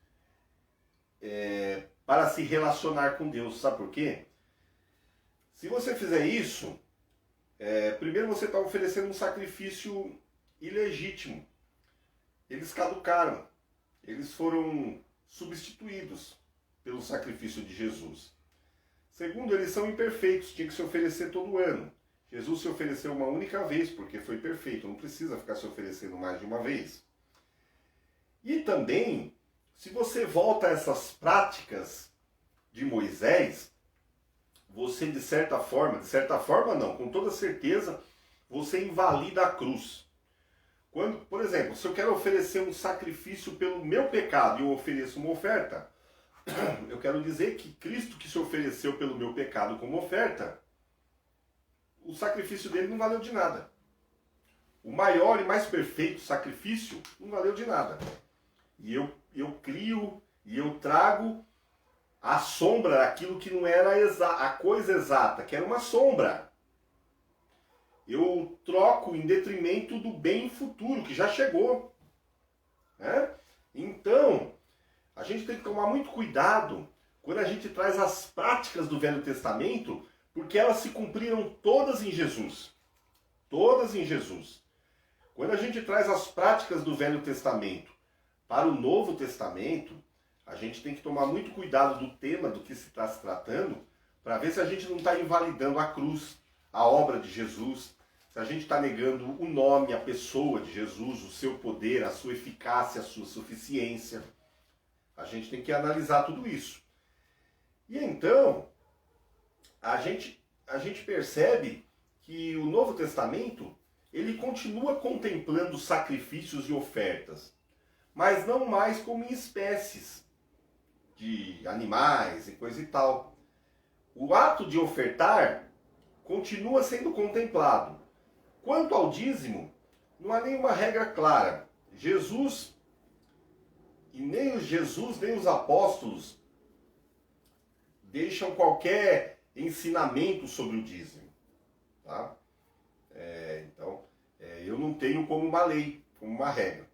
para se relacionar com Deus. Sabe por quê? Se você fizer isso, primeiro você está oferecendo um sacrifício ilegítimo. Eles caducaram, eles foram substituídos pelo sacrifício de Jesus. Segundo, eles são imperfeitos, tinha que se oferecer todo ano. Jesus se ofereceu uma única vez porque foi perfeito, não precisa ficar se oferecendo mais de uma vez. E também, se você volta a essas práticas de Moisés, você de certa forma não, com toda certeza, você invalida a cruz. Quando, por exemplo, se eu quero oferecer um sacrifício pelo meu pecado e eu ofereço uma oferta, eu quero dizer que Cristo que se ofereceu pelo meu pecado como oferta, o sacrifício dele não valeu de nada. O maior e mais perfeito sacrifício não valeu de nada. E eu crio e eu trago a sombra daquilo que não era a coisa exata, que era uma sombra. Eu troco em detrimento do bem futuro, que já chegou. Né? Então, a gente tem que tomar muito cuidado quando a gente traz as práticas do Velho Testamento, porque elas se cumpriram todas em Jesus. Todas em Jesus. Quando a gente traz as práticas do Velho Testamento para o Novo Testamento, a gente tem que tomar muito cuidado do tema do que se está se tratando, para ver se a gente não está invalidando a cruz, a obra de Jesus, se a gente está negando o nome, a pessoa de Jesus, o seu poder, a sua eficácia, a sua suficiência. A gente tem que analisar tudo isso. E então, a gente percebe que o Novo Testamento, ele continua contemplando sacrifícios e ofertas, mas não mais como em espécies de animais e coisa e tal. O ato de ofertar continua sendo contemplado. Quanto ao dízimo, não há nenhuma regra clara. Nem os apóstolos deixam qualquer ensinamento sobre o dízimo. Tá? Então, eu não tenho como uma lei, como uma regra.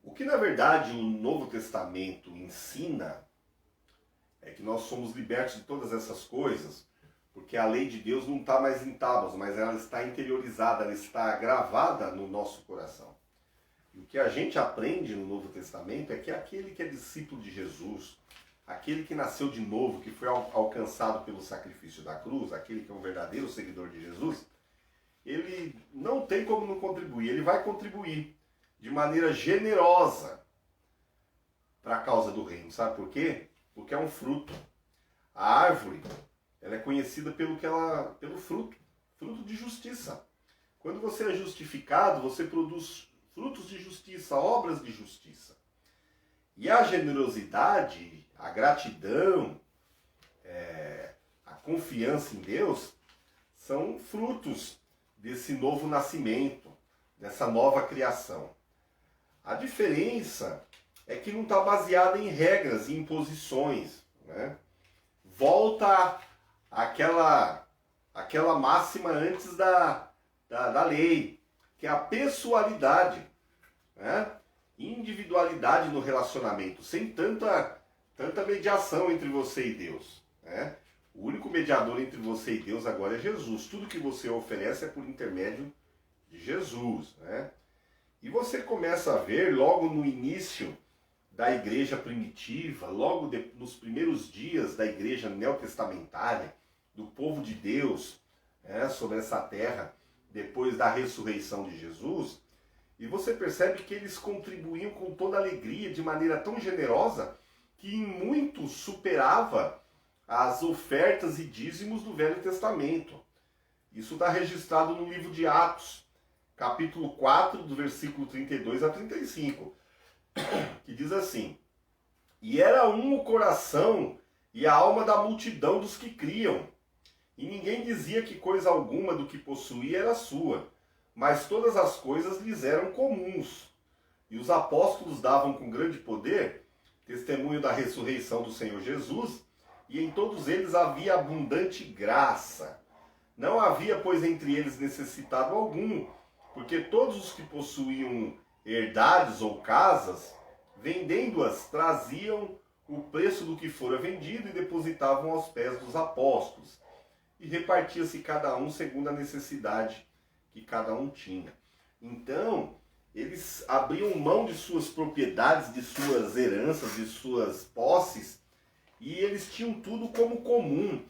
O que na verdade o Novo Testamento ensina é que nós somos libertos de todas essas coisas, porque a lei de Deus não está mais em tábuas, mas ela está interiorizada, ela está gravada no nosso coração. E o que a gente aprende no Novo Testamento é que aquele que é discípulo de Jesus, aquele que nasceu de novo, que foi alcançado pelo sacrifício da cruz, aquele que é um verdadeiro seguidor de Jesus, ele não tem como não contribuir, ele vai contribuir de maneira generosa para a causa do reino. Sabe por quê? Porque é um fruto. A árvore, ela é conhecida pelo fruto, fruto de justiça. Quando você é justificado, você produz frutos de justiça, obras de justiça. E a generosidade, a gratidão, a confiança em Deus, são frutos desse novo nascimento, dessa nova criação. A diferença é que não está baseada em regras e imposições, né? Volta àquela máxima antes da lei, que é a pessoalidade, né? Individualidade no relacionamento, sem tanta mediação entre você e Deus, né? O único mediador entre você e Deus agora é Jesus. Tudo que você oferece é por intermédio de Jesus, né? E você começa a ver logo no início da igreja primitiva, logo nos primeiros dias da igreja neotestamentária, do povo de Deus, sobre essa terra, depois da ressurreição de Jesus, e você percebe que eles contribuíam com toda alegria, de maneira tão generosa, que em muito superava as ofertas e dízimos do Velho Testamento. Isso está registrado no livro de Atos, capítulo 4, do versículo 32 a 35, que diz assim: E era um o coração e a alma da multidão dos que criam, e ninguém dizia que coisa alguma do que possuía era sua, mas todas as coisas lhes eram comuns. E os apóstolos davam com grande poder testemunho da ressurreição do Senhor Jesus, e em todos eles havia abundante graça. Não havia, pois, entre eles necessitado algum, porque todos os que possuíam herdades ou casas, vendendo-as, traziam o preço do que fora vendido e depositavam aos pés dos apóstolos. E repartia-se cada um segundo a necessidade que cada um tinha. Então, eles abriam mão de suas propriedades, de suas heranças, de suas posses, e eles tinham tudo como comum.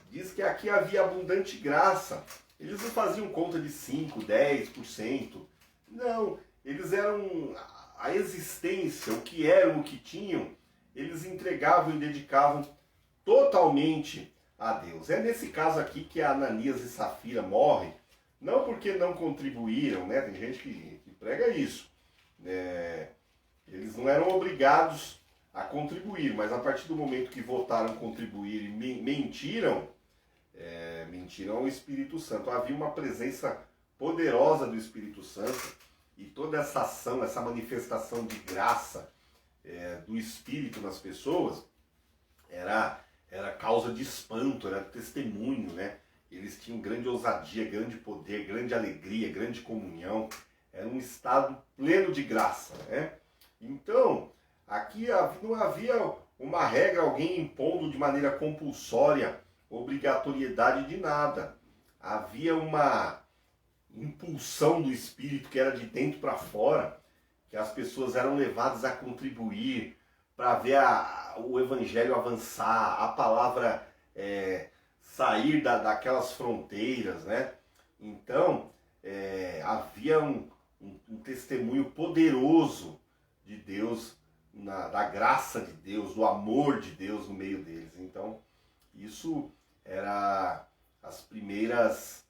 Diz que aqui havia abundante graça. Eles não faziam conta de 5%, 10%. Não, eles eram a existência, o que eram, o que tinham, eles entregavam e dedicavam totalmente a Deus. É nesse caso aqui que Ananias e Safira morrem, não porque não contribuíram, né? Tem gente que prega isso. Eles não eram obrigados a contribuir, mas a partir do momento que votaram contribuir e mentiram ao Espírito Santo. Havia uma presença poderosa do Espírito Santo, e toda essa ação, essa manifestação de graça do Espírito nas pessoas era causa de espanto, era testemunho, né? Eles tinham grande ousadia, grande poder, grande alegria, grande comunhão. Era um estado pleno de graça, né? Então, aqui não havia uma regra, alguém impondo de maneira compulsória obrigatoriedade de nada. Havia uma impulsão do Espírito que era de dentro para fora, que as pessoas eram levadas a contribuir para ver o Evangelho avançar, a palavra sair daquelas fronteiras, né? Então, havia um testemunho poderoso de Deus, da graça de Deus, do amor de Deus no meio deles. Então, isso era as primeiras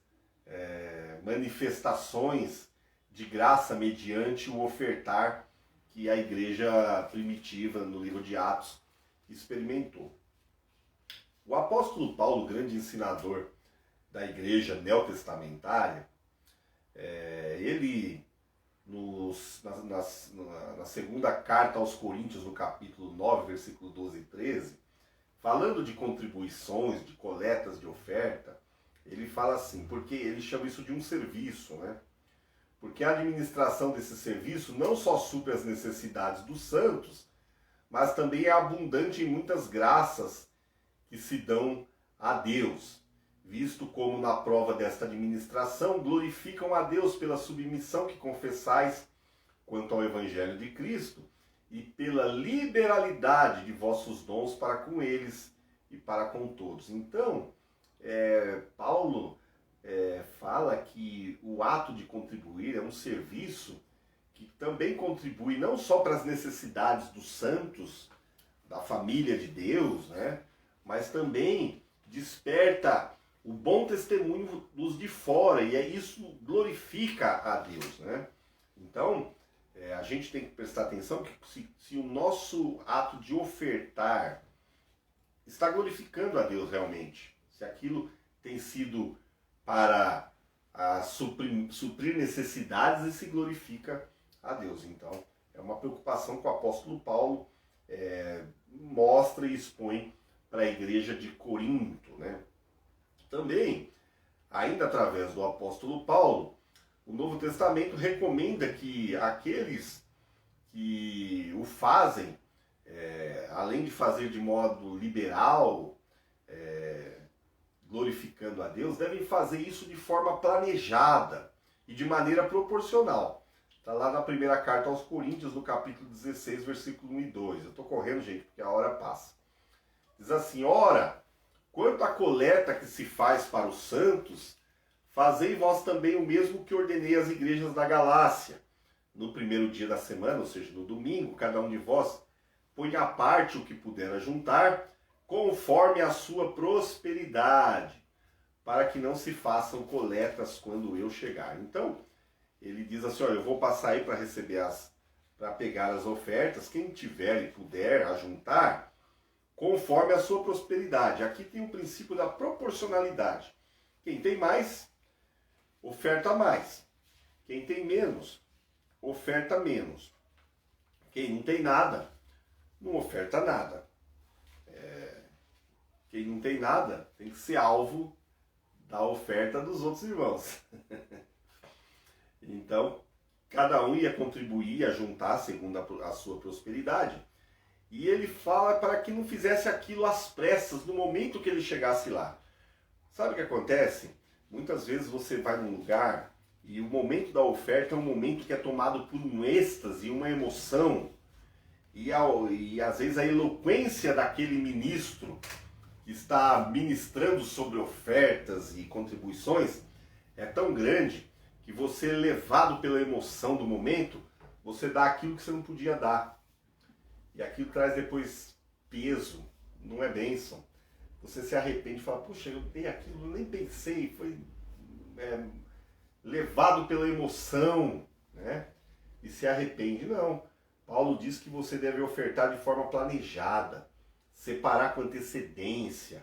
manifestações de graça mediante o ofertar que a igreja primitiva, no livro de Atos, experimentou. O apóstolo Paulo, grande ensinador da igreja neotestamentária, ele, na segunda carta aos Coríntios, no capítulo 9, versículo 12 e 13, falando de contribuições, de coletas de oferta, ele fala assim, porque ele chama isso de um serviço, né? Porque a administração desse serviço não só supre as necessidades dos santos, mas também é abundante em muitas graças que se dão a Deus, visto como na prova desta administração glorificam a Deus pela submissão que confessais quanto ao Evangelho de Cristo e pela liberalidade de vossos dons para com eles e para com todos. Então, Paulo fala que o ato de contribuir é um serviço que também contribui não só para as necessidades dos santos, da família de Deus, né? Mas também desperta o bom testemunho dos de fora, e isso glorifica a Deus, né? Então, a gente tem que prestar atenção que se o nosso ato de ofertar está glorificando a Deus realmente, se aquilo tem sido para suprir necessidades e se glorifica a Deus. Então, é uma preocupação que o apóstolo Paulo mostra e expõe para a igreja de Corinto, né? Também, ainda através do apóstolo Paulo, o Novo Testamento recomenda que aqueles que o fazem, além de fazer de modo liberal, glorificando a Deus, devem fazer isso de forma planejada e de maneira proporcional. Está lá na primeira carta aos Coríntios, no capítulo 16, versículo 1 e 2. Eu estou correndo, gente, porque a hora passa. Diz assim, ora, quanto à coleta que se faz para os santos, fazei vós também o mesmo que ordenei às igrejas da Galácia. No primeiro dia da semana, ou seja, no domingo, cada um de vós põe à parte o que puder ajuntar, conforme a sua prosperidade, para que não se façam coletas quando eu chegar. Então, ele diz assim, olha, eu vou passar aí para receber para pegar as ofertas, quem tiver e puder ajuntar, conforme a sua prosperidade. Aqui tem o princípio da proporcionalidade. Quem tem mais, oferta mais. Quem tem menos, oferta menos. Quem não tem nada, não oferta nada. Quem não tem nada tem que ser alvo da oferta dos outros irmãos. Então, cada um ia contribuir, ia juntar segundo a sua prosperidade. E ele fala para que não fizesse aquilo às pressas, no momento que ele chegasse lá. Sabe o que acontece? Muitas vezes você vai num lugar e o momento da oferta é um momento que é tomado por um êxtase, uma emoção. E às vezes a eloquência daquele ministro que está ministrando sobre ofertas e contribuições é tão grande que você, levado pela emoção do momento, você dá aquilo que você não podia dar. E aquilo traz depois peso, não é bênção. Você se arrepende e fala, puxa, eu dei aquilo, nem pensei, foi levado pela emoção, né? E se arrepende. Não. Paulo diz que você deve ofertar de forma planejada, separar com antecedência.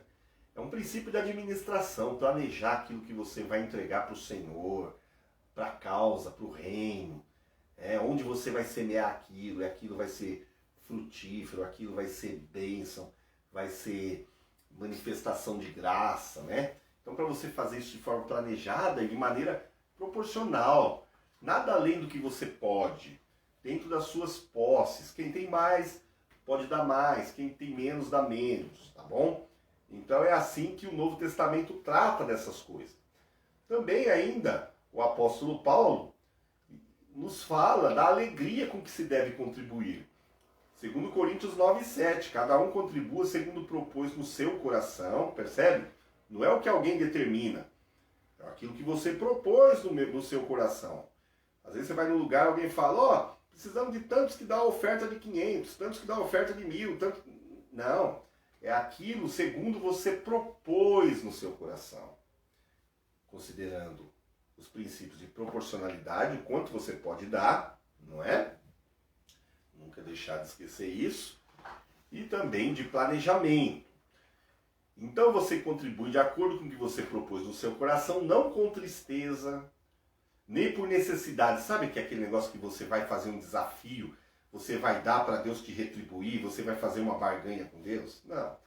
É um princípio de administração, planejar aquilo que você vai entregar para o Senhor, para a causa, para o reino, onde você vai semear aquilo, e aquilo vai ser frutífero, aquilo vai ser bênção, vai ser manifestação de graça, né? Então, para você fazer isso de forma planejada e de maneira proporcional, nada além do que você pode, dentro das suas posses. Quem tem mais pode dar mais, quem tem menos dá menos, tá bom? Então é assim que o Novo Testamento trata dessas coisas. Também ainda o apóstolo Paulo nos fala da alegria com que se deve contribuir. Segundo Coríntios 9:7, cada um contribua segundo propôs no seu coração, percebe? Não é o que alguém determina. É aquilo que você propôs no seu coração. Às vezes você vai num lugar, alguém fala, ó, precisamos de tantos que dá a oferta de 500, tantos que dá a oferta de 1000, tantos... Não, é aquilo segundo você propôs no seu coração. Considerando os princípios de proporcionalidade, o quanto você pode dar, não é? Nunca deixar de esquecer isso. E também de planejamento. Então você contribui de acordo com o que você propôs no seu coração, não com tristeza, nem por necessidade. Sabe que é aquele negócio que você vai fazer um desafio, você vai dar para Deus te retribuir, você vai fazer uma barganha com Deus? Não.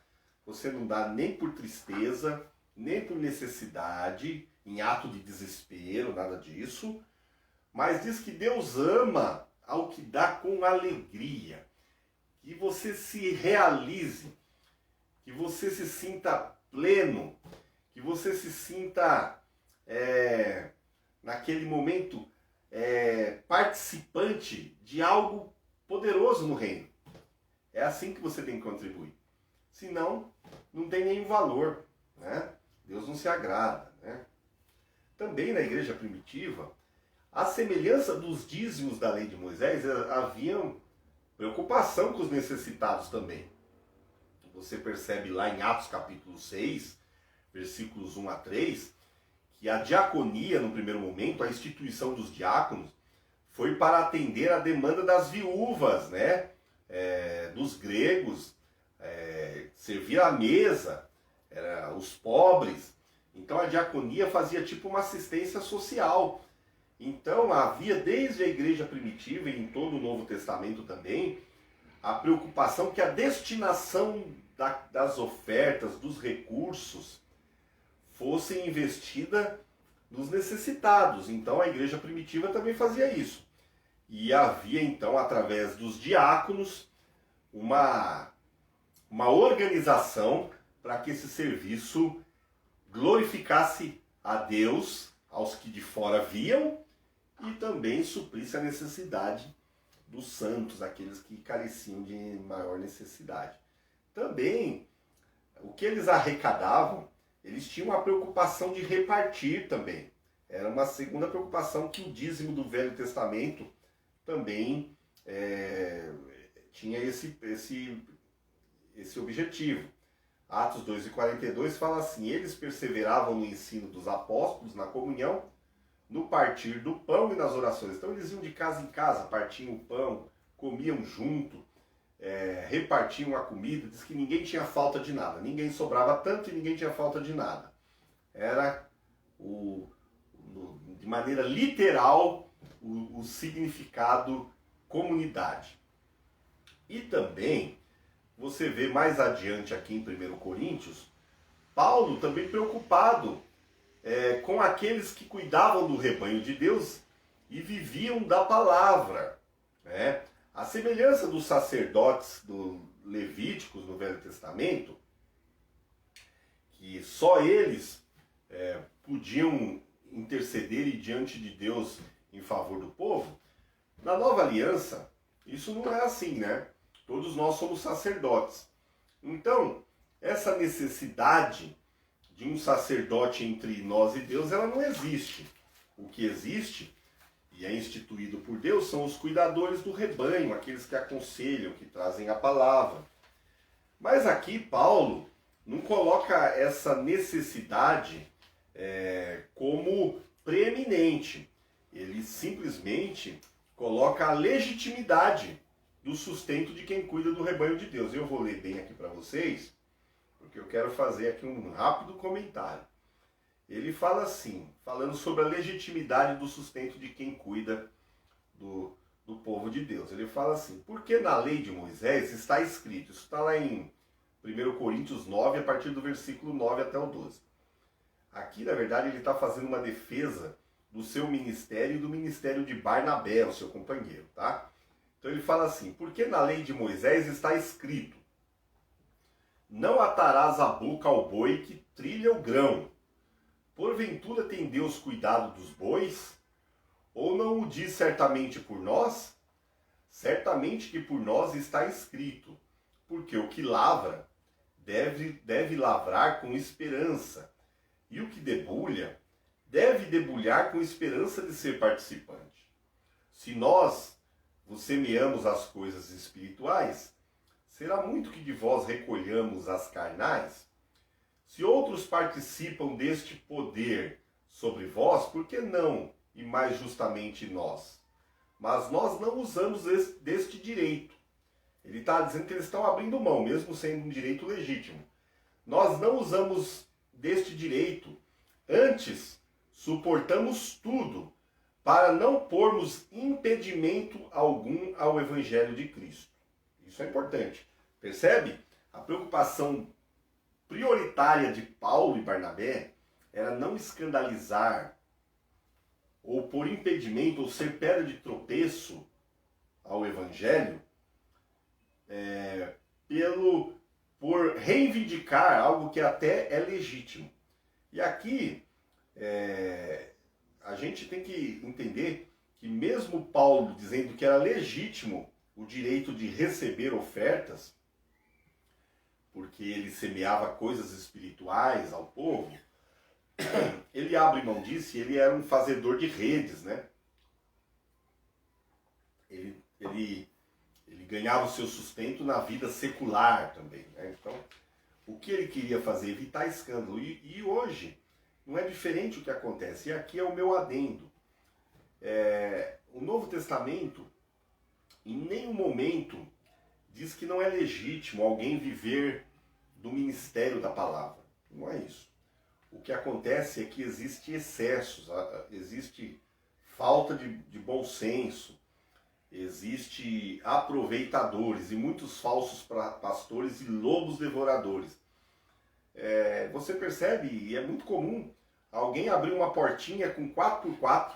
Você não dá nem por tristeza, nem por necessidade, em ato de desespero, nada disso. Mas diz que Deus ama ao que dá com alegria. Que você se realize, que você se sinta pleno, que você se sinta, naquele momento, participante de algo poderoso no reino. É assim que você tem que contribuir. Senão, não tem nenhum valor, né? Deus não se agrada, né? Também na igreja primitiva, à semelhança dos dízimos da lei de Moisés, havia preocupação com os necessitados também. Você percebe lá em Atos capítulo 6, versículos 1 a 3, que a diaconia, no primeiro momento, a instituição dos diáconos, foi para atender a demanda das viúvas, né? Dos gregos, servir à mesa, os pobres. Então a diaconia fazia tipo uma assistência social. Então havia desde a igreja primitiva e em todo o Novo Testamento também, a preocupação que a destinação das ofertas, dos recursos, fosse investida nos necessitados. Então a igreja primitiva também fazia isso. E havia então, através dos diáconos, uma organização para que esse serviço glorificasse a Deus, aos que de fora viam, e também suprisse a necessidade dos santos, aqueles que careciam de maior necessidade. Também, o que eles arrecadavam, eles tinham a preocupação de repartir também. Era uma segunda preocupação que o dízimo do Velho Testamento também tinha esse objetivo. Atos 2:42 fala assim: eles perseveravam no ensino dos apóstolos, na comunhão, no partir do pão e nas orações. Então eles iam de casa em casa, partiam o pão, comiam junto, repartiam a comida. Diz que ninguém tinha falta de nada, ninguém sobrava tanto e ninguém tinha falta de nada. Era, de maneira literal, o significado comunidade. E também, você vê mais adiante aqui em 1 Coríntios, Paulo também preocupado com aqueles que cuidavam do rebanho de Deus e viviam da palavra, né? A semelhança dos sacerdotes levíticos no Velho Testamento, que só eles podiam interceder diante de Deus em favor do povo, na Nova Aliança, isso não é assim, né? Todos nós somos sacerdotes. Então, essa necessidade de um sacerdote entre nós e Deus, ela não existe. O que existe, e é instituído por Deus, são os cuidadores do rebanho, aqueles que aconselham, que trazem a palavra. Mas aqui Paulo não coloca essa necessidade como preeminente. Ele simplesmente coloca a legitimidade do sustento de quem cuida do rebanho de Deus. Eu vou ler bem aqui para vocês, porque eu quero fazer aqui um rápido comentário. Ele fala assim, falando sobre a legitimidade do sustento de quem cuida do povo de Deus. Ele fala assim: porque na lei de Moisés está escrito, isso está lá em 1 Coríntios 9, a partir do versículo 9 até o 12. Aqui, na verdade, ele está fazendo uma defesa do seu ministério e do ministério de Barnabé, o seu companheiro, tá? Então ele fala assim: porque na lei de Moisés está escrito: não atarás a boca ao boi que trilha o grão. Porventura tem Deus cuidado dos bois? Ou não o diz certamente por nós? Certamente que por nós está escrito: porque o que lavra deve lavrar com esperança, e o que debulha deve debulhar com esperança de ser participante. Se nós vos semeamos as coisas espirituais, será muito que de vós recolhamos as carnais? Se outros participam deste poder sobre vós, por que não, e mais justamente nós? Mas nós não usamos deste direito. Ele está dizendo que eles estão abrindo mão, mesmo sendo um direito legítimo. Nós não usamos deste direito, antes suportamos tudo, para não pormos impedimento algum ao Evangelho de Cristo. Isso é importante. Percebe? A preocupação prioritária de Paulo e Barnabé era não escandalizar ou por impedimento ou ser pedra de tropeço ao Evangelho por reivindicar algo que até é legítimo. E aqui a gente tem que entender que mesmo Paulo dizendo que era legítimo o direito de receber ofertas, porque ele semeava coisas espirituais ao povo, ele abre mão disso e ele era um fazedor de redes, né? Ele ganhava o seu sustento na vida secular também, né? Então, o que ele queria fazer? Evitar escândalo. E hoje, não é diferente o que acontece. E aqui é o meu adendo. O Novo Testamento, em nenhum momento, diz que não é legítimo alguém viver do ministério da palavra. Não é isso. O que acontece é que existe excessos, existe falta de bom senso, existe aproveitadores e muitos falsos pastores e lobos devoradores. Você percebe, e é muito comum, alguém abrir uma portinha com 4x4,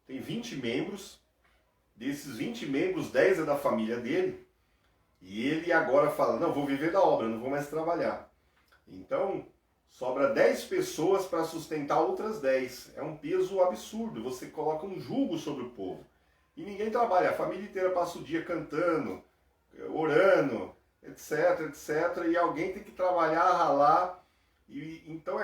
tem 20 membros, desses 20 membros, 10 é da família dele, e ele agora fala, não, vou viver da obra, não vou mais trabalhar. Então, sobra 10 pessoas para sustentar outras 10. É um peso absurdo, você coloca um jugo sobre o povo. E ninguém trabalha, a família inteira passa o dia cantando, orando, etc, etc, e alguém tem que trabalhar, ralar, e então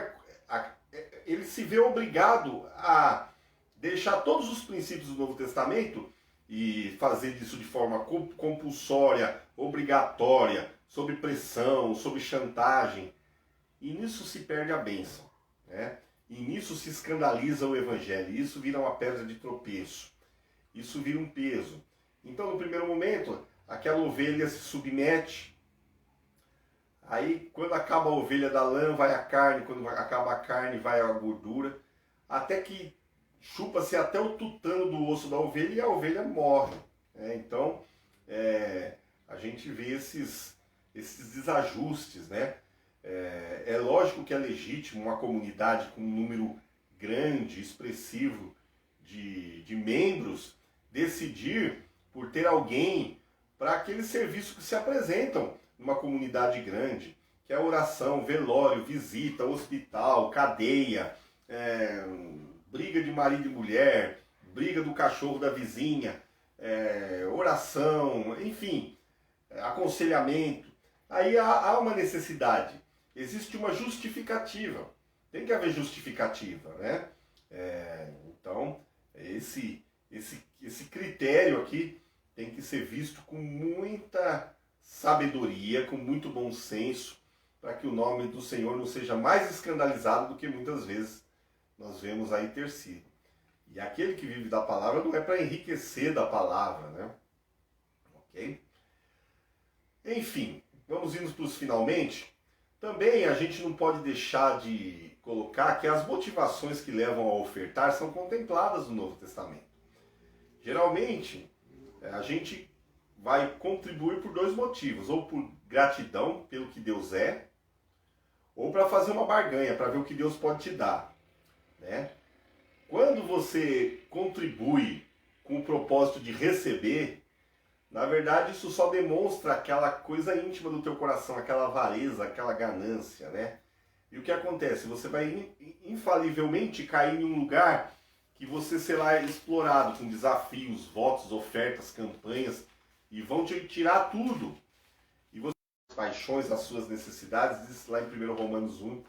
ele se vê obrigado a deixar todos os princípios do Novo Testamento e fazer isso de forma compulsória, obrigatória, sob pressão, sob chantagem, e nisso se perde a bênção, né? E nisso se escandaliza o Evangelho, e isso vira uma pedra de tropeço. Isso vira um peso. Então, no primeiro momento, aquela ovelha se submete. Aí, quando acaba a ovelha da lã, vai a carne. Quando acaba a carne, vai a gordura. Até que chupa-se até o tutano do osso da ovelha e a ovelha morre. Então, a gente vê esses desajustes, né? É lógico que é legítimo uma comunidade com um número grande, expressivo de membros, decidir por ter alguém para aquele serviço que se apresentam numa comunidade grande, que é oração, velório, visita, hospital, cadeia, briga de marido e mulher, briga do cachorro da vizinha, oração, enfim, aconselhamento. Aí há uma necessidade, existe uma justificativa, tem que haver justificativa, né? Então, esse critério aqui tem que ser visto com muita sabedoria, com muito bom senso, para que o nome do Senhor não seja mais escandalizado do que muitas vezes nós vemos aí ter sido. E aquele que vive da palavra não é para enriquecer da palavra, né? Ok? Enfim, vamos indo para os finalmente. Também a gente não pode deixar de colocar que as motivações que levam a ofertar são contempladas no Novo Testamento. Geralmente, a gente vai contribuir por dois motivos, ou por gratidão pelo que Deus é, ou para fazer uma barganha, para ver o que Deus pode te dar, né? Quando você contribui com o propósito de receber, na verdade isso só demonstra aquela coisa íntima do teu coração, aquela avareza, aquela ganância, né? E o que acontece? Você vai infalivelmente cair em um lugar que você será explorado com desafios, votos, ofertas, campanhas, e vão te tirar tudo. E você, as paixões, as suas necessidades, diz lá em 1 Romanos 1,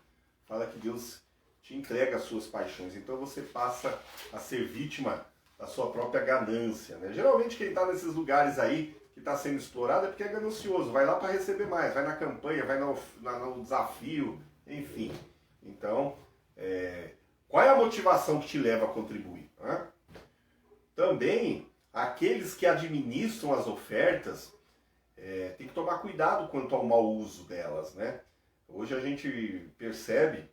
fala que Deus te entrega as suas paixões. Então você passa a ser vítima da sua própria ganância, né? Geralmente quem está nesses lugares aí que está sendo explorado é porque é ganancioso, vai lá para receber mais, vai na campanha, vai no desafio, enfim. Então, qual é a motivação que te leva a contribuir? Né? Também, aqueles que administram as ofertas tem que tomar cuidado quanto ao mau uso delas, né? Hoje a gente percebe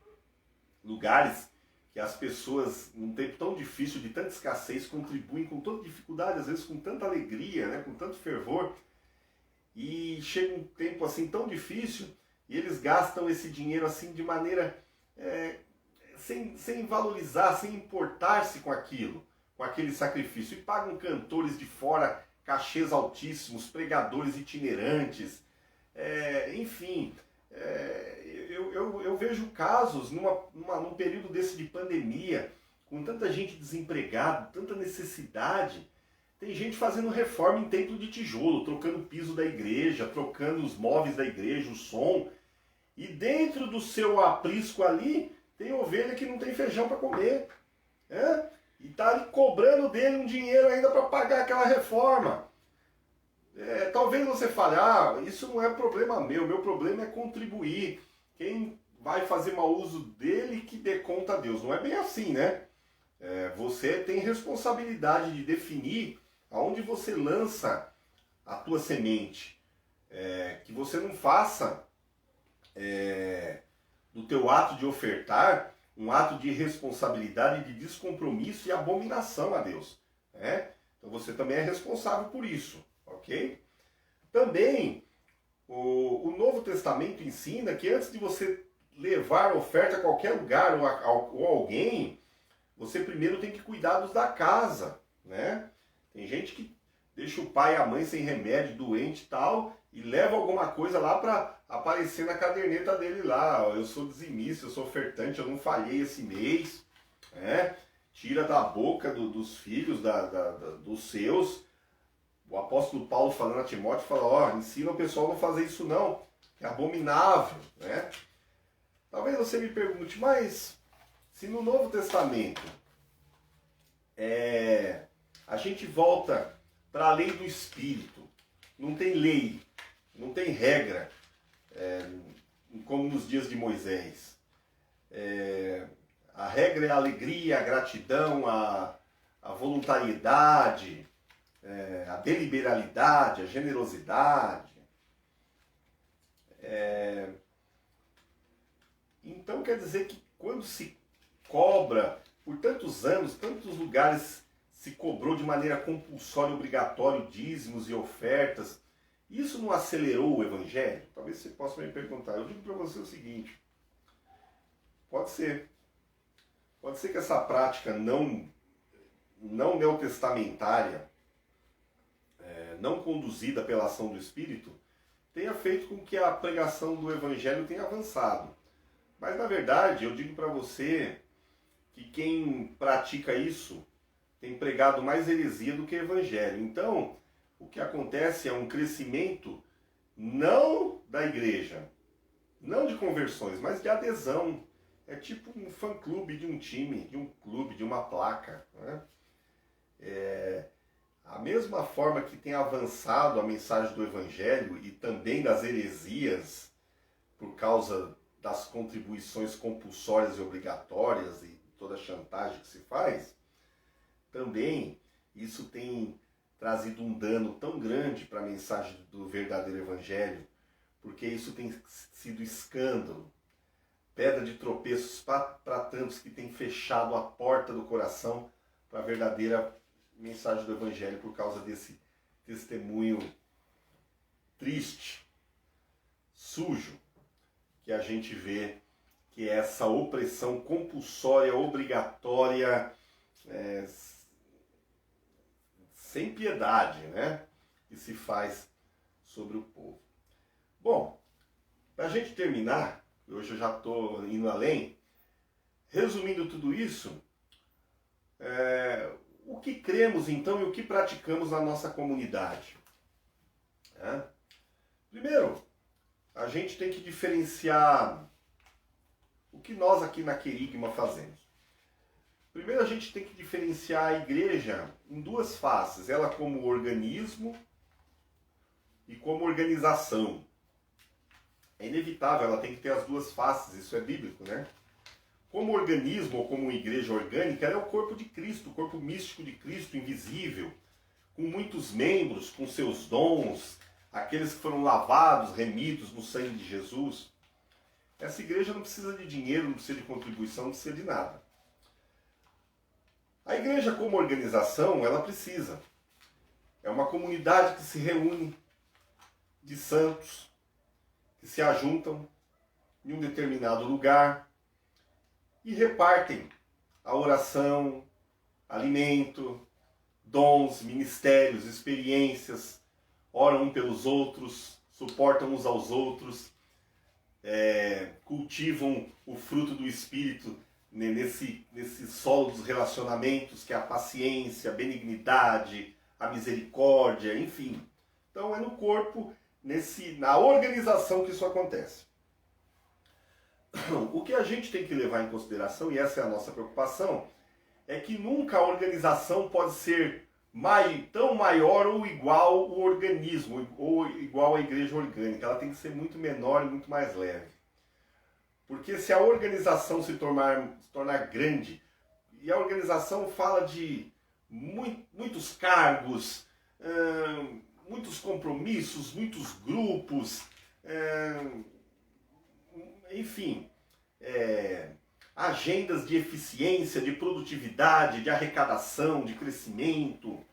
lugares que as pessoas, num tempo tão difícil, de tanta escassez, contribuem com toda dificuldade, às vezes com tanta alegria, né, com tanto fervor, e chega um tempo assim tão difícil e eles gastam esse dinheiro assim de maneira sem valorizar, sem importar-se com aquilo, com aquele sacrifício, e pagam cantores de fora cachês altíssimos, pregadores itinerantes, enfim. Eu vejo casos num período desse de pandemia, com tanta gente desempregada, tanta necessidade, tem gente fazendo reforma em templo de tijolo, trocando o piso da igreja, trocando os móveis da igreja, o som, e dentro do seu aprisco ali tem ovelha que não tem feijão para comer, e está ali cobrando dele um dinheiro ainda para pagar aquela reforma. Talvez você fale, isso não é problema meu problema é contribuir. Quem vai fazer mau uso dele que dê conta a Deus. Não é bem assim, né? Você tem responsabilidade de definir aonde você lança a tua semente. Que você não faça do teu ato de ofertar um ato de irresponsabilidade, de descompromisso e abominação a Deus. Então você também é responsável por isso. Ok? Também o Novo Testamento ensina que antes de você levar oferta a qualquer lugar ou alguém, você primeiro tem que cuidar dos da casa, né? Tem gente que deixa o pai e a mãe sem remédio, doente e tal, e leva alguma coisa lá para aparecer na caderneta dele lá. Eu sou dizimista, eu sou ofertante, eu não falhei esse mês. Tira da boca dos filhos, dos seus. O apóstolo Paulo falando a Timóteo, fala, ensina o pessoal a não fazer isso não, que é abominável, né? Talvez você me pergunte, mas se no Novo Testamento a gente volta para a lei do Espírito, não tem lei, não tem regra, como nos dias de Moisés. A regra é a alegria, a gratidão, a voluntariedade, a deliberalidade, a generosidade. Então quer dizer que quando se cobra, por tantos anos, tantos lugares se cobrou de maneira compulsória e obrigatória dízimos e ofertas, isso não acelerou o Evangelho? Talvez você possa me perguntar. Eu digo para você o seguinte, pode ser que essa prática não neotestamentária, não conduzida pela ação do Espírito, tenha feito com que a pregação do Evangelho tenha avançado. Mas, na verdade, eu digo para você que quem pratica isso tem pregado mais heresia do que Evangelho. Então, o que acontece é um crescimento não da igreja, não de conversões, mas de adesão. É tipo um fã-clube de um time, de um clube, de uma placa, né? A mesma forma que tem avançado a mensagem do Evangelho e também das heresias por causa das contribuições compulsórias e obrigatórias e toda a chantagem que se faz, também isso tem trazido um dano tão grande para a mensagem do verdadeiro Evangelho, porque isso tem sido escândalo, pedra de tropeços para tantos que têm fechado a porta do coração para a verdadeira mensagem do Evangelho por causa desse testemunho triste, sujo, que a gente vê, que é essa opressão compulsória, obrigatória, sem piedade, né? Que se faz sobre o povo. Bom, para a gente terminar, hoje eu já estou indo além, resumindo tudo isso, o que cremos então e o que praticamos na nossa comunidade? Primeiro, a gente tem que diferenciar o O que nós aqui na Querigma fazemos? Primeiro a gente tem que diferenciar a igreja em duas faces, ela como organismo e como organização. É inevitável, ela tem que ter as duas faces, isso é bíblico, né? Como organismo ou como igreja orgânica, ela é o corpo de Cristo, o corpo místico de Cristo, invisível, com muitos membros, com seus dons, aqueles que foram lavados, remidos no sangue de Jesus. Essa igreja não precisa de dinheiro, não precisa de contribuição, não precisa de nada. A igreja como organização, ela precisa. É uma comunidade que se reúne de santos, que se ajuntam em um determinado lugar e repartem a oração, alimento, dons, ministérios, experiências, oram um pelos outros, suportam uns aos outros, cultivam o fruto do Espírito nesse solo dos relacionamentos, que é a paciência, a benignidade, a misericórdia, enfim. Então é no corpo, na organização que isso acontece. O que a gente tem que levar em consideração, e essa é a nossa preocupação, é que nunca a organização pode ser tão maior ou igual o organismo, ou igual a igreja orgânica. Ela tem que ser muito menor e muito mais leve. Porque se a organização se tornar grande, e a organização fala de muitos cargos, muitos compromissos, muitos grupos, enfim, agendas de eficiência, de produtividade, de arrecadação, de crescimento,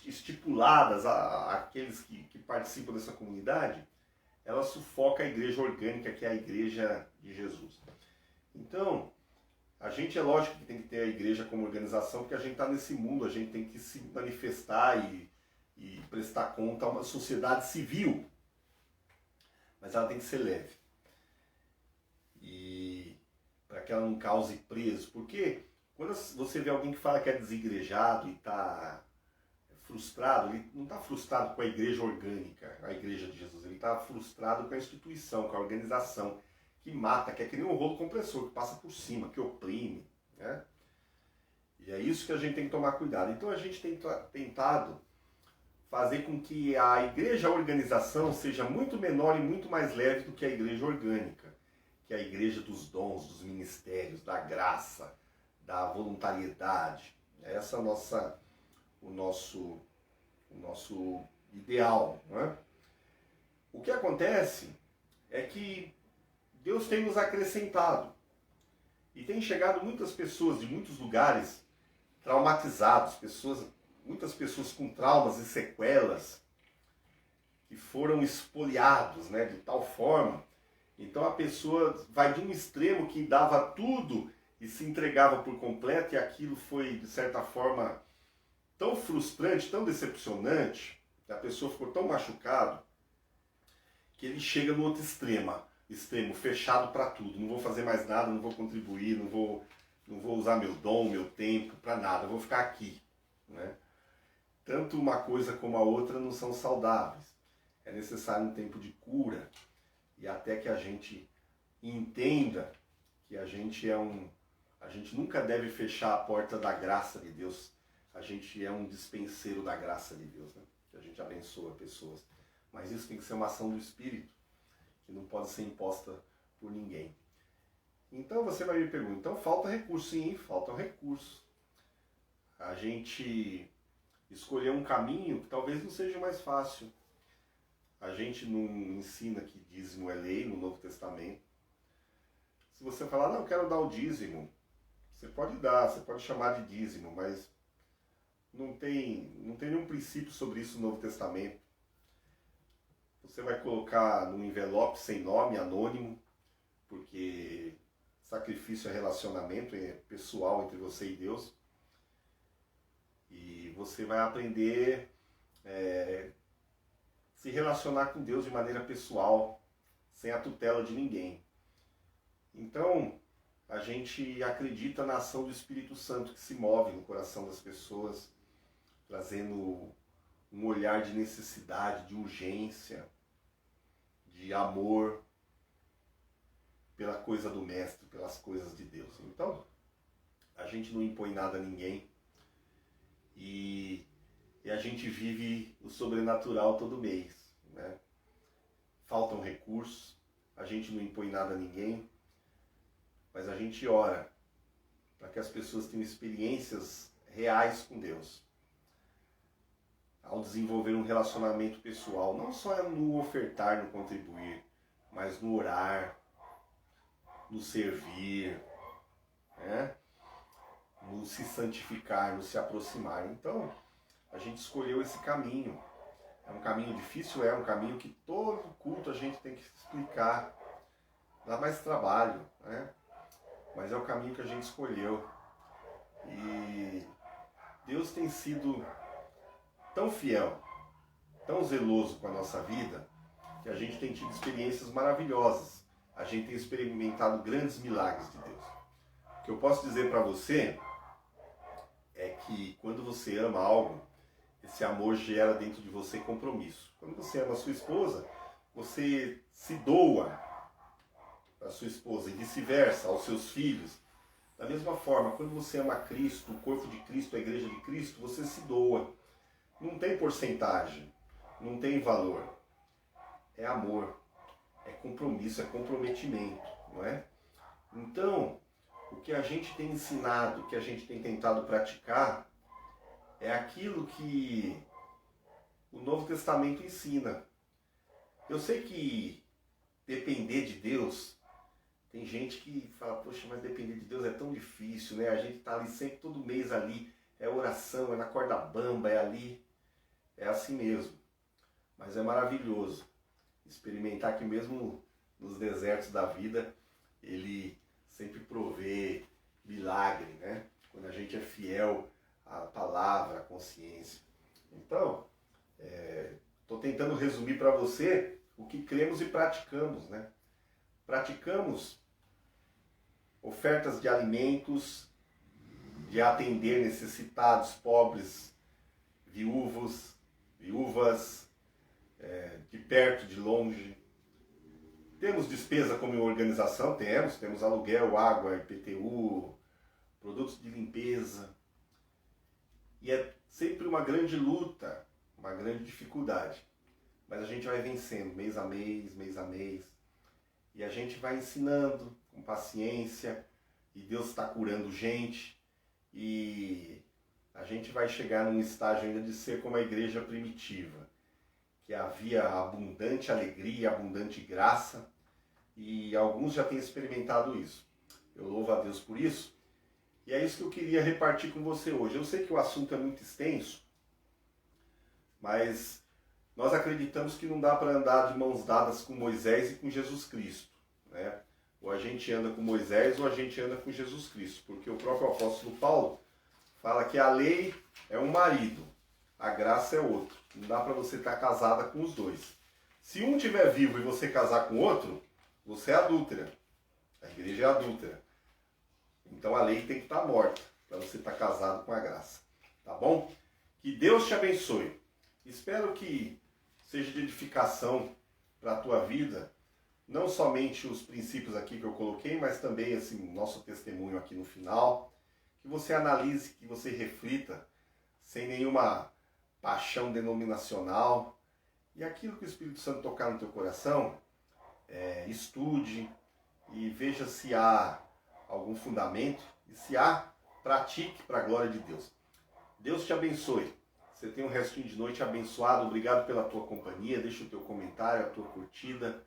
estipuladas àqueles que participam dessa comunidade, ela sufoca a igreja orgânica, que é a igreja de Jesus. Então, a gente é lógico que tem que ter a igreja como organização, porque a gente está nesse mundo, a gente tem que se manifestar e prestar conta a uma sociedade civil. Mas ela tem que ser leve. E para que ela não cause preso. Porque quando você vê alguém que fala que é desigrejado e está frustrado, ele não está frustrado com a igreja orgânica, a igreja de Jesus, ele está frustrado com a instituição, com a organização, que mata, que é que nem um rolo compressor, que passa por cima, que oprime, né? E é isso que a gente tem que tomar cuidado. Então a gente tem tentado fazer com que a igreja, a organização, seja muito menor e muito mais leve do que a igreja orgânica, que é a igreja dos dons, dos ministérios, da graça, da voluntariedade. Essa é o nosso ideal, não é? O que acontece é que Deus tem nos acrescentado e tem chegado muitas pessoas de muitos lugares traumatizados, muitas pessoas com traumas e sequelas que foram espoliados, né, de tal forma. Então a pessoa vai de um extremo que dava tudo e se entregava por completo, e aquilo foi, de certa forma, tão frustrante, tão decepcionante, a pessoa ficou tão machucada, que ele chega no outro extremo, fechado para tudo. Não vou fazer mais nada, não vou contribuir, não vou usar meu dom, meu tempo para nada, vou ficar aqui, né? Tanto uma coisa como a outra não são saudáveis. É necessário um tempo de cura e até que a gente entenda que a gente nunca deve fechar a porta da graça de Deus. A gente é um dispenseiro da graça de Deus, né? Que a gente abençoa pessoas. Mas isso tem que ser uma ação do Espírito, que não pode ser imposta por ninguém. Então você vai me perguntar, então falta recurso? Sim, falta recurso. A gente escolher um caminho que talvez não seja mais fácil. A gente não ensina que dízimo é lei no Novo Testamento. Se você falar, não, eu quero dar o dízimo, você pode dar, você pode chamar de dízimo, mas não tem nenhum princípio sobre isso no Novo Testamento. Você vai colocar num envelope sem nome, anônimo, porque sacrifício é relacionamento, é pessoal entre você e Deus. E você vai aprender se relacionar com Deus de maneira pessoal, sem a tutela de ninguém. Então, a gente acredita na ação do Espírito Santo que se move no coração das pessoas, trazendo um olhar de necessidade, de urgência, de amor coisa do Mestre, pelas coisas de Deus. Então, a gente não impõe nada a ninguém e a gente vive o sobrenatural todo mês, né? Faltam recursos, a gente não impõe nada a ninguém, mas a gente ora para que as pessoas tenham experiências reais com Deus. Ao desenvolver um relacionamento pessoal, não só no ofertar, no contribuir, mas no orar, no servir, né? No se santificar, no se aproximar. Então, a gente escolheu esse caminho. É um caminho difícil, é um caminho que todo culto a gente tem que explicar. Dá mais trabalho, né? Mas é o caminho que a gente escolheu. E Deus tem sido tão fiel, tão zeloso com a nossa vida, que a gente tem tido experiências maravilhosas. A gente tem experimentado grandes milagres de Deus. O que eu posso dizer para você é que quando você ama algo, esse amor gera dentro de você compromisso. Quando você ama a sua esposa, você se doa para a sua esposa e vice-versa, aos seus filhos. Da mesma forma, quando você ama Cristo, o corpo de Cristo, a igreja de Cristo, você se doa. Não tem porcentagem, não tem valor. É amor, é compromisso, é comprometimento, não é? Então, o que a gente tem ensinado, o que a gente tem tentado praticar, é aquilo que o Novo Testamento ensina. Eu sei que depender de Deus, tem gente que fala, poxa, mas depender de Deus é tão difícil, né? A gente está ali sempre, todo mês ali, é oração, é na corda bamba, é ali. É assim mesmo. Mas é maravilhoso experimentar que mesmo nos desertos da vida, Ele sempre provê milagre, né? Quando a gente é fiel à palavra, à consciência. Então, estou tentando resumir para você o que cremos e praticamos, né? Praticamos ofertas de alimentos, de atender necessitados, pobres, viúvas, de perto, de longe. Temos despesa como organização? Temos aluguel, água, IPTU, produtos de limpeza. E é sempre uma grande luta, uma grande dificuldade. Mas a gente vai vencendo mês a mês. E a gente vai ensinando com paciência. E Deus está curando gente. E a gente vai chegar num estágio ainda de ser como a igreja primitiva, que havia abundante alegria, abundante graça, e alguns já têm experimentado isso. Eu louvo a Deus por isso, e é isso que eu queria repartir com você hoje. Eu sei que o assunto é muito extenso, mas nós acreditamos que não dá para andar de mãos dadas com Moisés e com Jesus Cristo, né? Ou a gente anda com Moisés ou a gente anda com Jesus Cristo, porque o próprio apóstolo Paulo fala que a lei é um marido, a graça é outro. Não dá para você estar casada com os dois. Se um estiver vivo e você casar com outro, você é adúltera. A igreja é adúltera. Então a lei tem que estar morta para você estar casado com a graça. Tá bom? Que Deus te abençoe. Espero que seja de edificação para a tua vida, não somente os princípios aqui que eu coloquei, mas também assim, nosso testemunho aqui no final. Que você analise, que você reflita, sem nenhuma paixão denominacional. E aquilo que o Espírito Santo tocar no teu coração, estude e veja se há algum fundamento. E se há, pratique para a glória de Deus. Deus te abençoe. Você tem um restinho de noite abençoado. Obrigado pela tua companhia. Deixa o teu comentário, a tua curtida.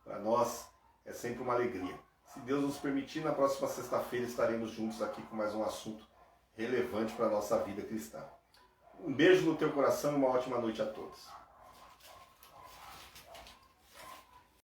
Para nós é sempre uma alegria. Se Deus nos permitir, na próxima sexta-feira estaremos juntos aqui com mais um assunto relevante para a nossa vida cristã. Um beijo no teu coração e uma ótima noite a todos.